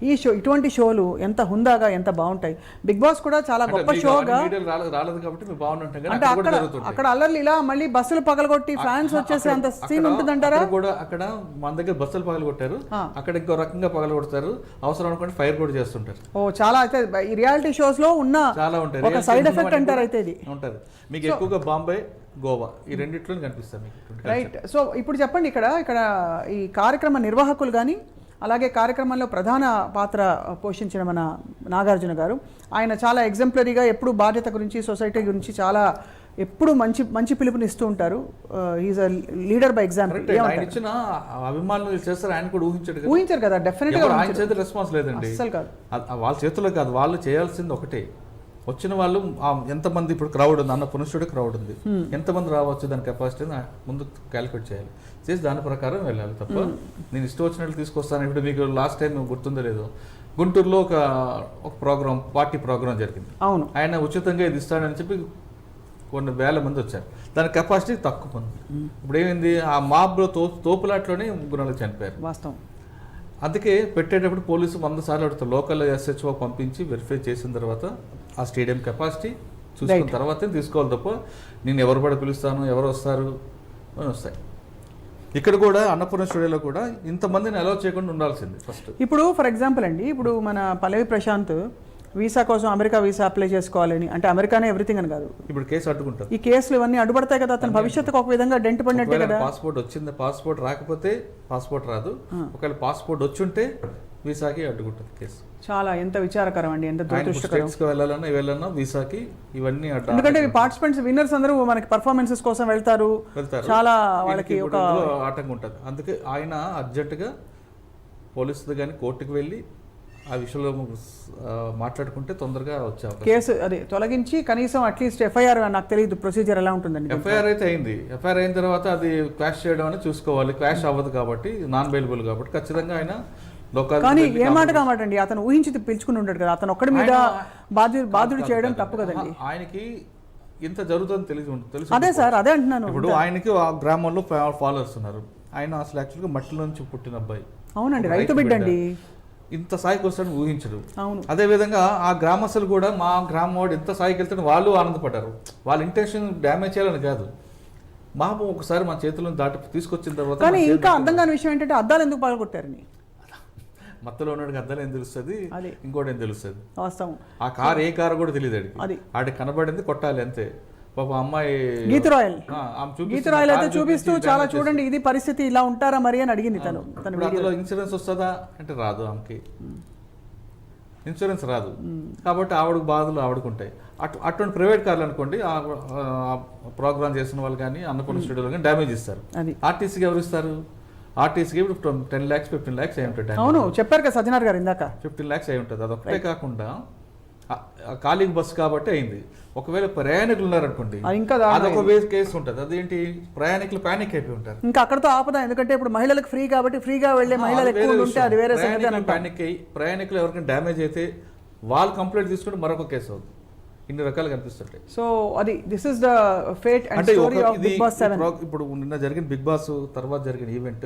ఈ షో, ఇటువంటి షోలు ఎంత హుందాగా ఎంత బాగుంటాయి. బిగ్ బాస్ కూడా చాలా గొప్ప షోగా, రాలేదు కాబట్టి మీరు బాగుంటాం. అంటే అక్కడ అల్లర్లు ఇలా మళ్ళీ బస్సులు పగలగొట్టి ఫ్యాన్స్ వచ్చేసి అంత సీన్ ఉంటుందంటారా? కూడా అక్కడ మన దగ్గర బస్సులు పగలగొట్టారు, అక్కడ ఇంకో రకంగా పగలగొడతారు, అవసరం అనుకుంటే ఫైర్ కూడా చేస్తుంటారు. ఓ చాలా అయితే ఈ రియాలిటీ షోస్ లో ఉన్న చాలా ఉంటాయి, ఒక సైడ్ ఎఫెక్ట్ అంటారు అయితే ఇది ఉంటారు. మీకు ఎక్కువగా బాంబే, గోవా ఈ రెండిట్లో కనిపిస్తాయి మీకు. రైట్. సో ఇప్పుడు చెప్పండి, ఇక్కడ ఈ కార్యక్రమ నిర్వాహకులు కానీ అలాగే కార్యక్రమంలో ప్రధాన పాత్ర పోషించిన మన నాగార్జున గారు, ఆయన చాలా ఎగ్జాంపులరీగా ఎప్పుడు బాధ్యత గురించి, సొసైటీ గురించి చాలా ఎప్పుడు మంచి మంచి పిలుపునిస్తూ ఉంటారు. Is a leader by example. ఆయన ఇచ్చిన అభిమానులు చేస్తారు, ఆయన కూడా ఊహించారు కదా, డెఫినెట్ గా ఆయన చేతిలో రెస్పాన్స్ లేదండి, అసలు కాదు, వాళ్ళ చేతిలో కాదు. వాళ్ళు చేయాల్సింది ఒకటే, వచ్చిన వాళ్ళు ఎంతమంది, ఇప్పుడు క్రౌడ్ ఉంది, అన్నపూర్ణేశ్వరుడు క్రౌడ్ ఉంది, ఎంతమంది రావచ్చు దాని కెపాసిటీ ముందు క్యాలిక్యులేట్ చేయాలి, చేసి దాని ప్రకారం వెళ్ళాలి తప్ప నేను ఇష్టం వచ్చినట్లు తీసుకొస్తాను. ఇప్పుడు మీకు లాస్ట్ టైం గుర్తుందో లేదో, గుంటూరులో ఒక ప్రోగ్రామ్, పార్టీ ప్రోగ్రామ్ జరిగింది. అవును, ఆయన ఉచితంగా ఇది ఇస్తాడని చెప్పి కొన్ని వేల మంది వచ్చారు, దాని కెపాసిటీ తక్కువ ఉంది. ఇప్పుడు ఏమైంది, ఆ మాబ్లో తోపులాట్లోనే 3 చనిపోయారు. వాస్తవం. అందుకే పెట్టేటప్పుడు పోలీసు 100 సార్లు అడుగుతారు, లోకల్ SHO పంపించి వెరిఫై చేసిన తర్వాత ఆ స్టేడియం కెపాసిటీ చూసుకున్న తర్వాతే తీసుకోవాలి తప్ప నేను ఎవరు పడి పిలుస్తాను, ఎవరు వస్తారు అని వస్తాయి. ఇక్కడ కూడా అన్నపూర్ణ స్టూడియోలో కూడా ఇంతమందిని అలౌ చేయకుండా ఉండాల్సింది ఫస్ట్. ఇప్పుడు ఫర్ ఎగ్జాంపుల్ అండి, ఇప్పుడు మన పల్లవి ప్రశాంత్ వీసా కోసం అమెరికా వీసా అప్లై చేసుకోవాలని అంటే అమెరికానే ఎవ్రీథింగ్ అని కాదు, ఇప్పుడు కేసు అడ్డుకుంటారు. ఈ కేసులు ఇవన్నీ అడ్డుపడతాయి కదా, అతని భవిష్యత్తుకు ఒక విధంగా డెంట్ పడినట్టే కదా. పాస్పోర్ట్ వచ్చింది, పాస్పోర్ట్ రాకపోతే పాస్పోర్ట్ రాదు, ఒకవేళ పాస్పోర్ట్ వచ్చుంటే వీసాకి అడ్డుకుంటుంది కేసు. చాలా ఎంత విచారకరం అండి, ఎంత దురదృష్టకరం. వెళ్ళాలన్నా వీసాకి ఇవన్నీ అడ్డు. ఎందుకంటే పార్టిసిపెంట్స్ విన్నర్స్ అందరూ మనకి పర్ఫార్మెన్సెస్ కోసం వెళ్తారు, చాలా వాళ్ళకి ఒక ఆటంకం ఉంటుంది. అందుకే ఆయన అర్జెంటుగా పోలీసులు కానీ కోర్టుకు వెళ్ళి ఆ విషయంలో మాట్లాడుకుంటే తొందరగా వచ్చే కేసు అది తొలగించి కనీసం అట్లీస్ట్ ఎఫ్ఐఆర్, నాకు తెలియదు ప్రొసీజర్ ఎలా ఉంటుందండి. ఎఫ్ఐఆర్ అయితే అయింది, ఎఫ్ఐఆర్ అయిన తర్వాత అది క్వాష్ చేయడం అని చూసుకోవాలి. క్వాష్ అవ్వదు కాబట్టి, నాన్ బెయిలబుల్ కాబట్టి ఖచ్చితంగా ఆయన లోకల్. కానీ ఏ మాట కామాటండి, అతను ఊహించి పిలుచుకుని ఉంటాడు కదా, అతను ఒక్కడి మీద బాధ్యుడు చేయడం తప్పు కదండి. ఆయనకి ఇంత జరుగుతుందని తెలుసు. అదే సార్, అదే అంటున్నాను. ఇప్పుడు ఆయనకి ఆ గ్రామంలో ఫాలోవర్స్ ఉన్నారు, ఆయన అసలు యాక్చువల్గా మట్టిలో నుంచి పుట్టిన అబ్బాయి. అవునండి, రైతు బిడ్డ అండి, ఇంత స్థాయికి వస్తాడని ఊహించడు. అవును. అదేవిధంగా ఆ గ్రామస్తులు కూడా మా గ్రామం వాడు ఇంత స్థాయికి వెళ్తాడు వాళ్ళు ఆనందపడ్డారు. వాళ్ళ ఇంటెన్షన్ డ్యామేజ్ చేయాలని కాదు, మాము ఒకసారి మా చేతులను దాటి తీసుకొచ్చిన తర్వాత. కానీ ఇంకా అర్థం కాని విషయం ఏంటంటే అద్దాలు ఎందుకు పగలగొట్టారని. మత్తులో ఉన్నాడికి అద్దాలు ఏం తెలుస్తుంది, ఇంకోటి ఏం తెలుస్తుంది. వాస్తవం. ఆ కారు ఏ కారు కూడా తెలియదు అడిగి, ఆడికి కనబడింది కొట్టాలి అంతే. పాప అమ్మాయి గీతురాయల్ అయితే చూపిస్తూ చాలా చూడండి ఇది పరిస్థితి, ఇలా ఉంటారా మరి అని అడిగింది తను. అందులో ఇన్సూరెన్స్ వస్తుందా అంటే రాదు, ఆమెకి ఇన్సూరెన్స్ రాదు కాబట్టి ఆవిడకు బాధలు ఆవిడకుంటాయి. అటువంటి ప్రైవేట్ కార్లు అనుకోండి, ప్రోగ్రామ్ చేసిన వాళ్ళు కానీ అన్నపూర్ణ స్టూడియోలో కానీ డ్యామేజ్ ఇస్తారు. ఆర్టీసీకి ఎవరు ఇస్తారు? ఆర్టీసీకి ఇప్పుడు 10 lakhs 15 lakhs అయి ఉంటుంది. అవును, చెప్పారు కదా సజ్జనార్ గారు ఇందాక, 15 lakhs అయి ఉంటుంది. అదొక్కటే కాకుండా ఖాళీ బస్సు కాబట్టి అయింది. ఒకవేళ ప్రయాణికులు ఉన్నారనుకోండి, అదొక కేసు ఉంటుంది. అదేంటి, ప్రయాణికులు పానిక్ అయిపోయి ఉంటారు. ఇంకా అక్కడతో ఆపదా, ఎందుకంటే ఇప్పుడు మహిళలకు ఫ్రీ కాబట్టి ఫ్రీగా వెళ్లే మహిళలు ఎక్కువ ఉంటే అది వేరే సంగతి. పానిక్ అయ్యి ప్రయాణికులు ఎవరికైనా డ్యామేజ్ అయితే వాళ్ళు కంప్లైంట్ తీసుకుంటే మరొక కేసు అవుతుంది. ఇన్ని రకాలు కనిపిస్తుంటాయి. సో అది this is the fate and story of Bigg Boss 7. ఇప్పుడు నిన్న జరిగిన బిగ్ బాస్ తర్వాత జరిగిన ఈవెంట్,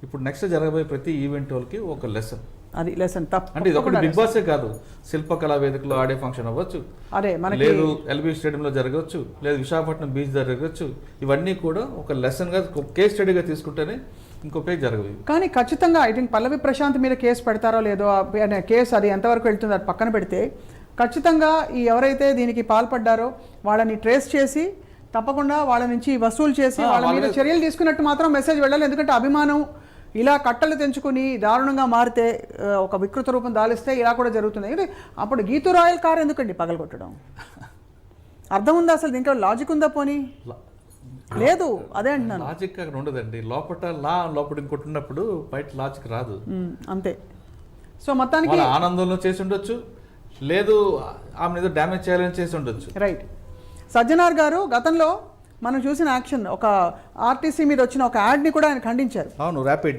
ఇప్పుడు నెక్స్ట్ జరగబోయే ప్రతి ఈవెంట్ వాళ్ళకి ఒక లెసన్. అది లెసన్ తప్ప అంటే ఇది ఒకటి బిగ్ బాసే కాదు, శిల్పకళా వేదికలో ఆడే ఫంక్షన్ అవ్వచ్చు, లేదు ఎల్బీ స్టేడియంలో జరగవచ్చు, లేదు విశాఖపట్నం బీచ్ జరగవచ్చు. ఇవన్నీ కూడా ఒక లెసన్ గా, కేస్ స్టడీగా తీసుకుంటేనే ఇంకొక జరగదు. కానీ ఖచ్చితంగా ఐ థింక్ పల్లవి ప్రశాంత్ మీద కేసు పెడతారో లేదో, కేసు అది ఎంతవరకు వెళ్తుందో అది పక్కన పెడితే, ఖచ్చితంగా ఈ ఎవరైతే దీనికి పాల్పడ్డారో వాళ్ళని ట్రేస్ చేసి తప్పకుండా వాళ్ళ నుంచి వసూలు చేసి వాళ్ళ మీద చర్యలు తీసుకున్నట్టు మాత్రం మెసేజ్ వెళ్ళాలి. ఎందుకంటే అభిమానం ఇలా కట్టలు తెంచుకుని దారుణంగా మారితే, ఒక వికృత రూపం దాలిస్తే ఇలా కూడా జరుగుతుంది. అప్పుడు గీతూ రాయల్ కార్ ఎందుకండి పగలగొట్టడం? అర్థం ఉందా అసలు? దీంట్లో లాజిక్ ఉందా? పోనీ లేదు, అదే అంటున్నాను. లాజిక్ అక్కడ ఉండదండి, లోపల ఇంకోటి ఉన్నప్పుడు బయట లాజిక్ రాదు, అంతే. సో మొత్తానికి ఆనందంలో చేసి ఉండొచ్చు, లేదు ఆమె ఏదో డ్యామేజ్ చేయాలని చేసి ఉండొచ్చు. రైట్. సజ్జనార్ గారు గతంలో మనం చూసిన యాక్షన్, ఒక ఆర్టీసీ మీద వచ్చిన ఒక యాడ్ని కూడా ఆయన ఖండించారు. అవును, ర్యాపిడ్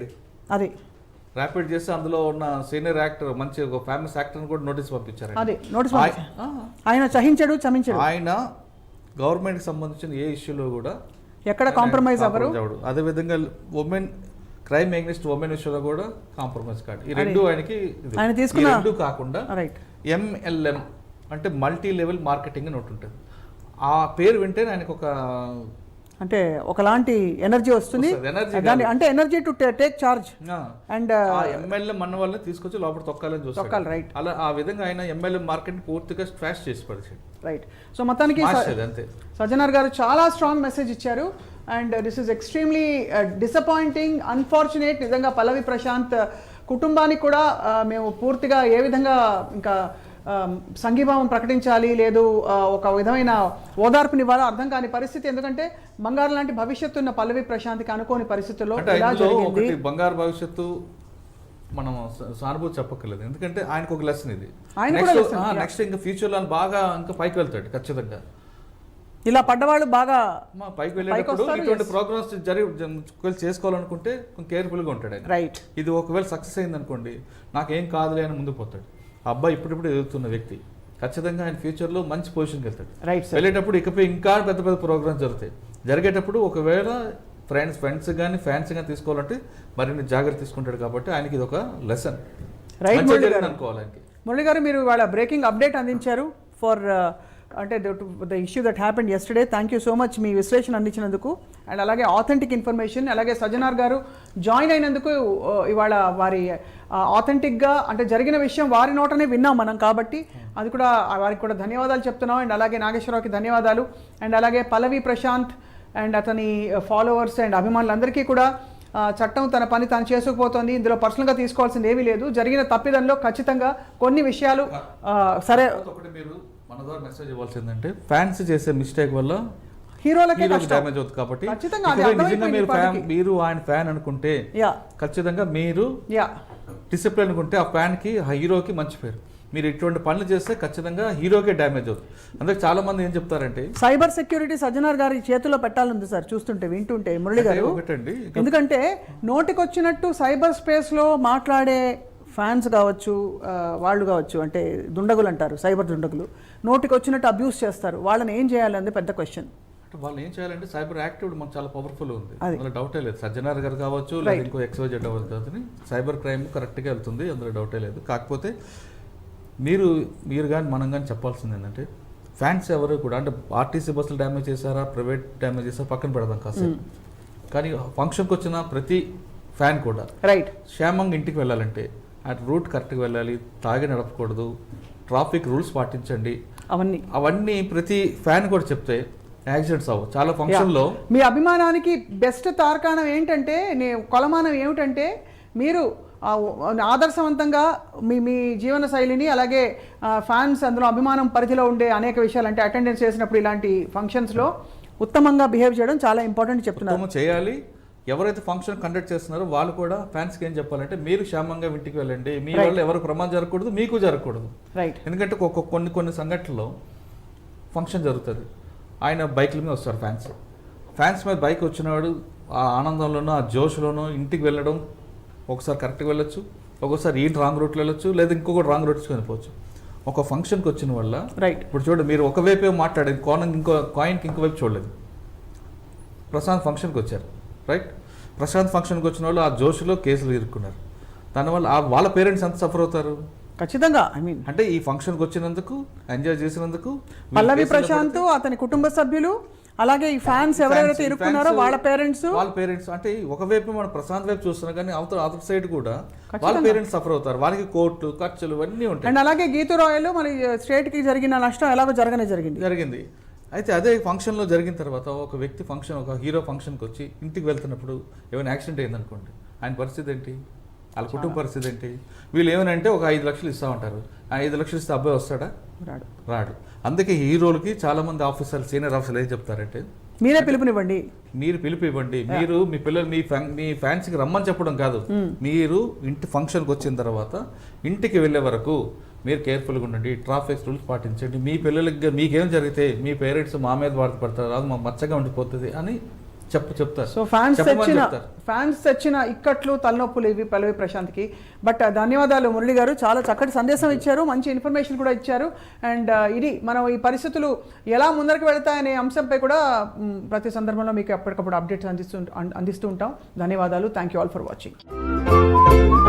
చేస్తే అందులో ఉన్న సీనియర్ యాక్టర్, మంచి ఒక ఫేమస్ యాక్టర్ కూడా నోటీస్ పంపించారు. అదే నోటీస్ ఆయన సహించాడు, క్షమించాడు. ఆయన గవర్నమెంట్కి సంబంధించిన ఏ ఇష్యూలో కూడా ఎక్కడ కాంప్రమైజ్ అవ్వరు. అదేవిధంగా ఉమెన్ క్రైమ్ అగెన్స్ట్ ఉమెన్ విషయంలో కూడా కాంప్రమైజ్ కాదు. ఈ రెండు ఆయనకి ఆయన తీసుకున్న రెండు కాకుండా రైట్ MLM అంటే మల్టీ లెవెల్ మార్కెటింగ్ అని ఒకటి ఉంటుంది. ఆ పేరు వింటేనే ఆయనకు ఒక అంటే ఒకలాంటి ఎనర్జీ వస్తుంది. దాన్ని అంటే energy to take charge and MLM అన్న వాళ్ళని తీసుకొచ్చి లోపల తొక్కాలని చూస్తారు. రైట్. అలా ఆ విధంగా ఆయన MLM మార్కెట్ పూర్తిగా స్ట్రాష్ చేసి పడిచాడు. రైట్. సో మొత్తానికి అంతే. సజ్జనార్ గారు చాలా స్ట్రాంగ్ మెసేజ్ ఇచ్చారు. And this is extremely disappointing, unfortunate. నిజంగా పల్లవి ప్రశాంత్ కుటుంబానికి కూడా మేము పూర్తిగా ఏ విధంగా ఇంకా సంఘీభావం ప్రకటించాలి లేదు ఒక విధమైన ఓదార్పునివ్వాలో అర్థం కాని పరిస్థితి. ఎందుకంటే బంగారు లాంటి భవిష్యత్తు ఉన్న పల్లవి ప్రశాంత్కి అనుకోని పరిస్థితుల్లో బంగారు భవిష్యత్తు మనం సానుభూతి చెప్పక్కర్లేదు. ఎందుకంటే ఆయనకు ఒక లెసన్ ఇది. నెక్స్ట్ ఇంకా ఫ్యూచర్ లో బాగా ఇంకా పైకి వెళ్తాడు ఖచ్చితంగా. ఇలా పడ్డవాళ్ళు బాగా పైకి వెళ్ళేటప్పుడు ఇటువంటి ప్రోగ్రామ్స్ చేసుకోవాలనుకుంటే కేర్ఫుల్ గా ఉంటాడు ఆయన. రైట్. ఇది ఒకవేళ సక్సెస్ అయింది అనుకోండి, నాకేం కాదులే అని ముందుకు పోతాడు. అబ్బాయి ఇప్పుడిప్పుడు ఎదుగుతున్న వ్యక్తి ఖచ్చితంగా ఆయన ఫ్యూచర్లో మంచి పొజిషన్కి వెళ్తాడు. రైట్. వెళ్ళేటప్పుడు ఇకపై ఇంకా పెద్ద పెద్ద ప్రోగ్రామ్స్ జరుగుతాయి. జరిగేటప్పుడు ఒకవేళ ఫ్రెండ్స్ కానీ ఫ్యాన్స్ కానీ తీసుకోవాలంటే మరిన్ని జాగ్రత్త తీసుకుంటాడు. కాబట్టి ఆయనకి ఇది ఒక లెసన్. రైట్. అనుకోవాలి. మురళి గారు, మీరు వాళ్ళ బ్రేకింగ్ అప్డేట్ అందించారు ఫర్ అంటే the issue that happened yesterday. Thank you so much మీ విశ్లేషణ అందించినందుకు. అండ్ అలాగే ఆథెంటిక్ ఇన్ఫర్మేషన్, అలాగే సజ్జనార్ గారు జాయిన్ అయినందుకు ఇవాళ వారి ఆథెంటిక్గా అంటే జరిగిన విషయం వారి నోటనే విన్నాం మనం. కాబట్టి అది కూడా వారికి కూడా ధన్యవాదాలు చెప్తున్నాం. అండ్ అలాగే నాగేశ్వరరావుకి ధన్యవాదాలు. అండ్ అలాగే పల్లవి ప్రశాంత్ అండ్ అతని ఫాలోవర్స్ అండ్ అభిమానులందరికీ కూడా చట్టం తన పని తాను చేసుకుపోతుంది. ఇందులో పర్సనల్గా తీసుకోవాల్సింది ఏమీ లేదు. జరిగిన తప్పిదంలో ఖచ్చితంగా కొన్ని విషయాలు సరే. మన ద్వారా మెసేజ్ ఇవ్వాల్సిందంటే ఫ్యాన్స్ చేసే మిస్టేక్ వల్ల హీరోలకి డ్యామేజ్ అవుతుంది. కాబట్టి మీరు ఆయన ఫ్యాన్ అనుకుంటే ఖచ్చితంగా మీరు డిసిప్లిన్ అనుకుంటే ఆ ఫ్యాన్ కి హీరోకి మంచి పేరు. మీరు ఇటువంటి పనులు చేస్తే ఖచ్చితంగా హీరోకే డ్యామేజ్ అవుతుంది. అందుకే చాలా మంది ఏం చెప్తారంటే సైబర్ సెక్యూరిటీ సజ్జనార్ గారి చేతిలో పెట్టాలంది సార్. చూస్తుంటే వింటుంటే మురళి గారు, ఒకటండి, ఎందుకంటే నోటికొచ్చినట్టు సైబర్ స్పేస్ లో మాట్లాడే ఫ్యాన్స్ కావచ్చు, వాళ్ళు కావచ్చు, అంటే దుండగులు అంటారు, సైబర్ దుండగులు నోటికి వచ్చినట్టు అబ్యూస్ చేస్తారు. వాళ్ళని ఏం చేయాలనేది పెద్ద క్వశ్చన్. వాళ్ళు ఏం చేయాలంటే సైబర్ యాక్టివ్ మనకు చాలా పవర్ఫుల్ ఉంది, అందులో డౌటే లేదు. సజ్జనార్ గారు కావచ్చు, లేదా ఇంకో XYZ అవ్వచ్చు, సైబర్ క్రైమ్ కరెక్ట్గా వెళ్తుంది, అందులో డౌటే లేదు. కాకపోతే మీరు కానీ మనం కానీ చెప్పాల్సింది ఏంటంటే ఫ్యాన్స్ ఎవరు కూడా అంటే ఆర్టీసీ బస్సులు డ్యామేజ్ చేశారా, ప్రైవేట్ డ్యామేజ్ చేశారా పక్కన పెడదాం కాసేపు. కానీ ఫంక్షన్కి వచ్చిన ప్రతి ఫ్యాన్ కూడా రైట్ క్షేమంగా ఇంటికి వెళ్ళాలంటే ఆ రూట్ కరెక్ట్గా వెళ్ళాలి, తాగి నడపకూడదు, ట్రాఫిక్ రూల్స్ పాటించండి, అవన్నీ ప్రతి ఫ్యాన్ కూడా చెప్తే యాక్సిడెంట్స్ అవ్వవు. చాలా ఫంక్షన్లో మీ అభిమానానికి బెస్ట్ తార్కాణం ఏంటంటే, కొలమానం ఏమిటంటే, మీరు ఆదర్శవంతంగా మీ జీవన శైలిని, అలాగే ఫ్యాన్స్ అందులో అభిమానం పరిధిలో ఉండే అనేక విషయాలు, అంటే అటెండెన్స్ చేసినప్పుడు ఇలాంటి ఫంక్షన్స్లో ఉత్తమంగా బిహేవ్ చేయడం చాలా ఇంపార్టెంట్ చెప్తున్నారు. చేయాలి. ఎవరైతే ఫంక్షన్ కండక్ట్ చేస్తున్నారో వాళ్ళు కూడా ఫ్యాన్స్కి ఏం చెప్పాలంటే, మీరు క్షేమంగా ఇంటికి వెళ్ళండి, మీ వల్ల ఎవరు ప్రమాదం జరగకూడదు, మీకు జరగకూడదు. రైట్. ఎందుకంటే కొన్ని సంఘటనలో ఫంక్షన్ జరుగుతుంది, ఆయన బైక్ల మీద వస్తారు ఫ్యాన్స్ మీద బైక్ వచ్చినవాడు ఆ ఆనందంలోనో ఆ జోష్లోనో ఇంటికి వెళ్ళడం, ఒకసారి కరెక్ట్గా వెళ్ళొచ్చు, ఒక్కోసారి ఈ రాంగ్ రూట్లో వెళ్ళొచ్చు, లేదా ఇంకొకటి రాంగ్ రూట్స్ వెళ్ళిపోవచ్చు. ఒక ఫంక్షన్కి వచ్చిన వల్ల రైట్. ఇప్పుడు చూడండి, మీరు ఒకవైపే మాట్లాడేది కాయిన్కి ఇంకోవైపు చూడలేదు. ప్రశాంత్ ఫంక్షన్కి వచ్చారు, రైట్. ప్రశాంత్ ఫంక్షన్కి వచ్చిన వాళ్ళు ఆ జోష్లో కేసులు ఇరుక్కున్నారు. దానివల్ల వాళ్ళ పేరెంట్స్ ఎంత సఫర్ అవుతారు ఖచ్చితంగా. అంటే ఈ ఫంక్షన్కి వచ్చినందుకు, ఎంజాయ్ చేసినందుకు పల్లవి ప్రశాంత్, అతని కుటుంబ సభ్యులు, అలాగే ఈ ఫ్యాన్స్ ఎవరైతే ఇరుక్కున్నారో వాళ్ళ పేరెంట్స్ అంటే ఒకవైపు మనం ప్రశాంత్ వైపు చూస్తున్నాం, కానీ అవతల సైడ్ కూడా వాళ్ళ పేరెంట్స్ సఫర్ అవుతారు. వాళ్ళకి కోర్టు ఖర్చులు ఇవన్నీ ఉంటాయి. అండ్ అలాగే గీతూ రాయలు మరి స్టేట్ కి జరిగిన నష్టం ఎలాగో జరిగింది. అయితే అదే ఫంక్షన్లో జరిగిన తర్వాత ఒక వ్యక్తి ఒక హీరో ఫంక్షన్కి వచ్చి ఇంటికి వెళ్తున్నప్పుడు ఏమైనా యాక్సిడెంట్ అయిందనుకోండి, ఆయన పరిస్థితి ఏంటి, వాళ్ళ కుటుంబ పరిస్థితి ఏంటి? వీళ్ళు ఏమనంటే ఒక 5 లక్షలు ఇస్తూ ఉంటారు. ఆ 5 లక్షలు ఇస్తే అబ్బాయి వస్తాడా? రాడు. అందుకే హీరోలకి చాలా మంది ఆఫీసర్లు, సీనియర్ ఆఫీసర్లు ఏం చెప్తారంటే, మీరు పిలుపు ఇవ్వండి, మీరు మీ పిల్లలు మీ ఫ్యాన్స్కి రమ్మని చెప్పడం కాదు, మీరు ఇంటి ఫంక్షన్కి వచ్చిన తర్వాత ఇంటికి వెళ్ళే వరకు మీరు కేర్ఫుల్గా ఉండండి, ట్రాఫిక్ రూల్స్ పాటించండి, మీ పిల్లలకి మీకేం జరిగితే మీ పేరెంట్స్ మా మీద బాధపడతారు, అది మా మచ్చగా ఉండిపోతుంది అని చెప్తారు. సో ఫ్యాన్స్ చెప్పమని చెప్తారు. తెచ్చిన ఇక్కట్లు తలనొప్పులు ఇవి పల్లవి ప్రశాంత్కి. బట్ ధన్యవాదాలు మురళి గారు, చాలా చక్కటి సందేశం ఇచ్చారు, మంచి ఇన్ఫర్మేషన్ కూడా ఇచ్చారు. అండ్ ఇది మనం ఈ పరిస్థితులు ఎలా ముందరకు వెళ్తాయనే అంశంపై కూడా ప్రతి సందర్భంలో మీకు ఎప్పటికప్పుడు అప్డేట్స్ అందిస్తూ ఉంటాం. ధన్యవాదాలు. Thank you all for watching.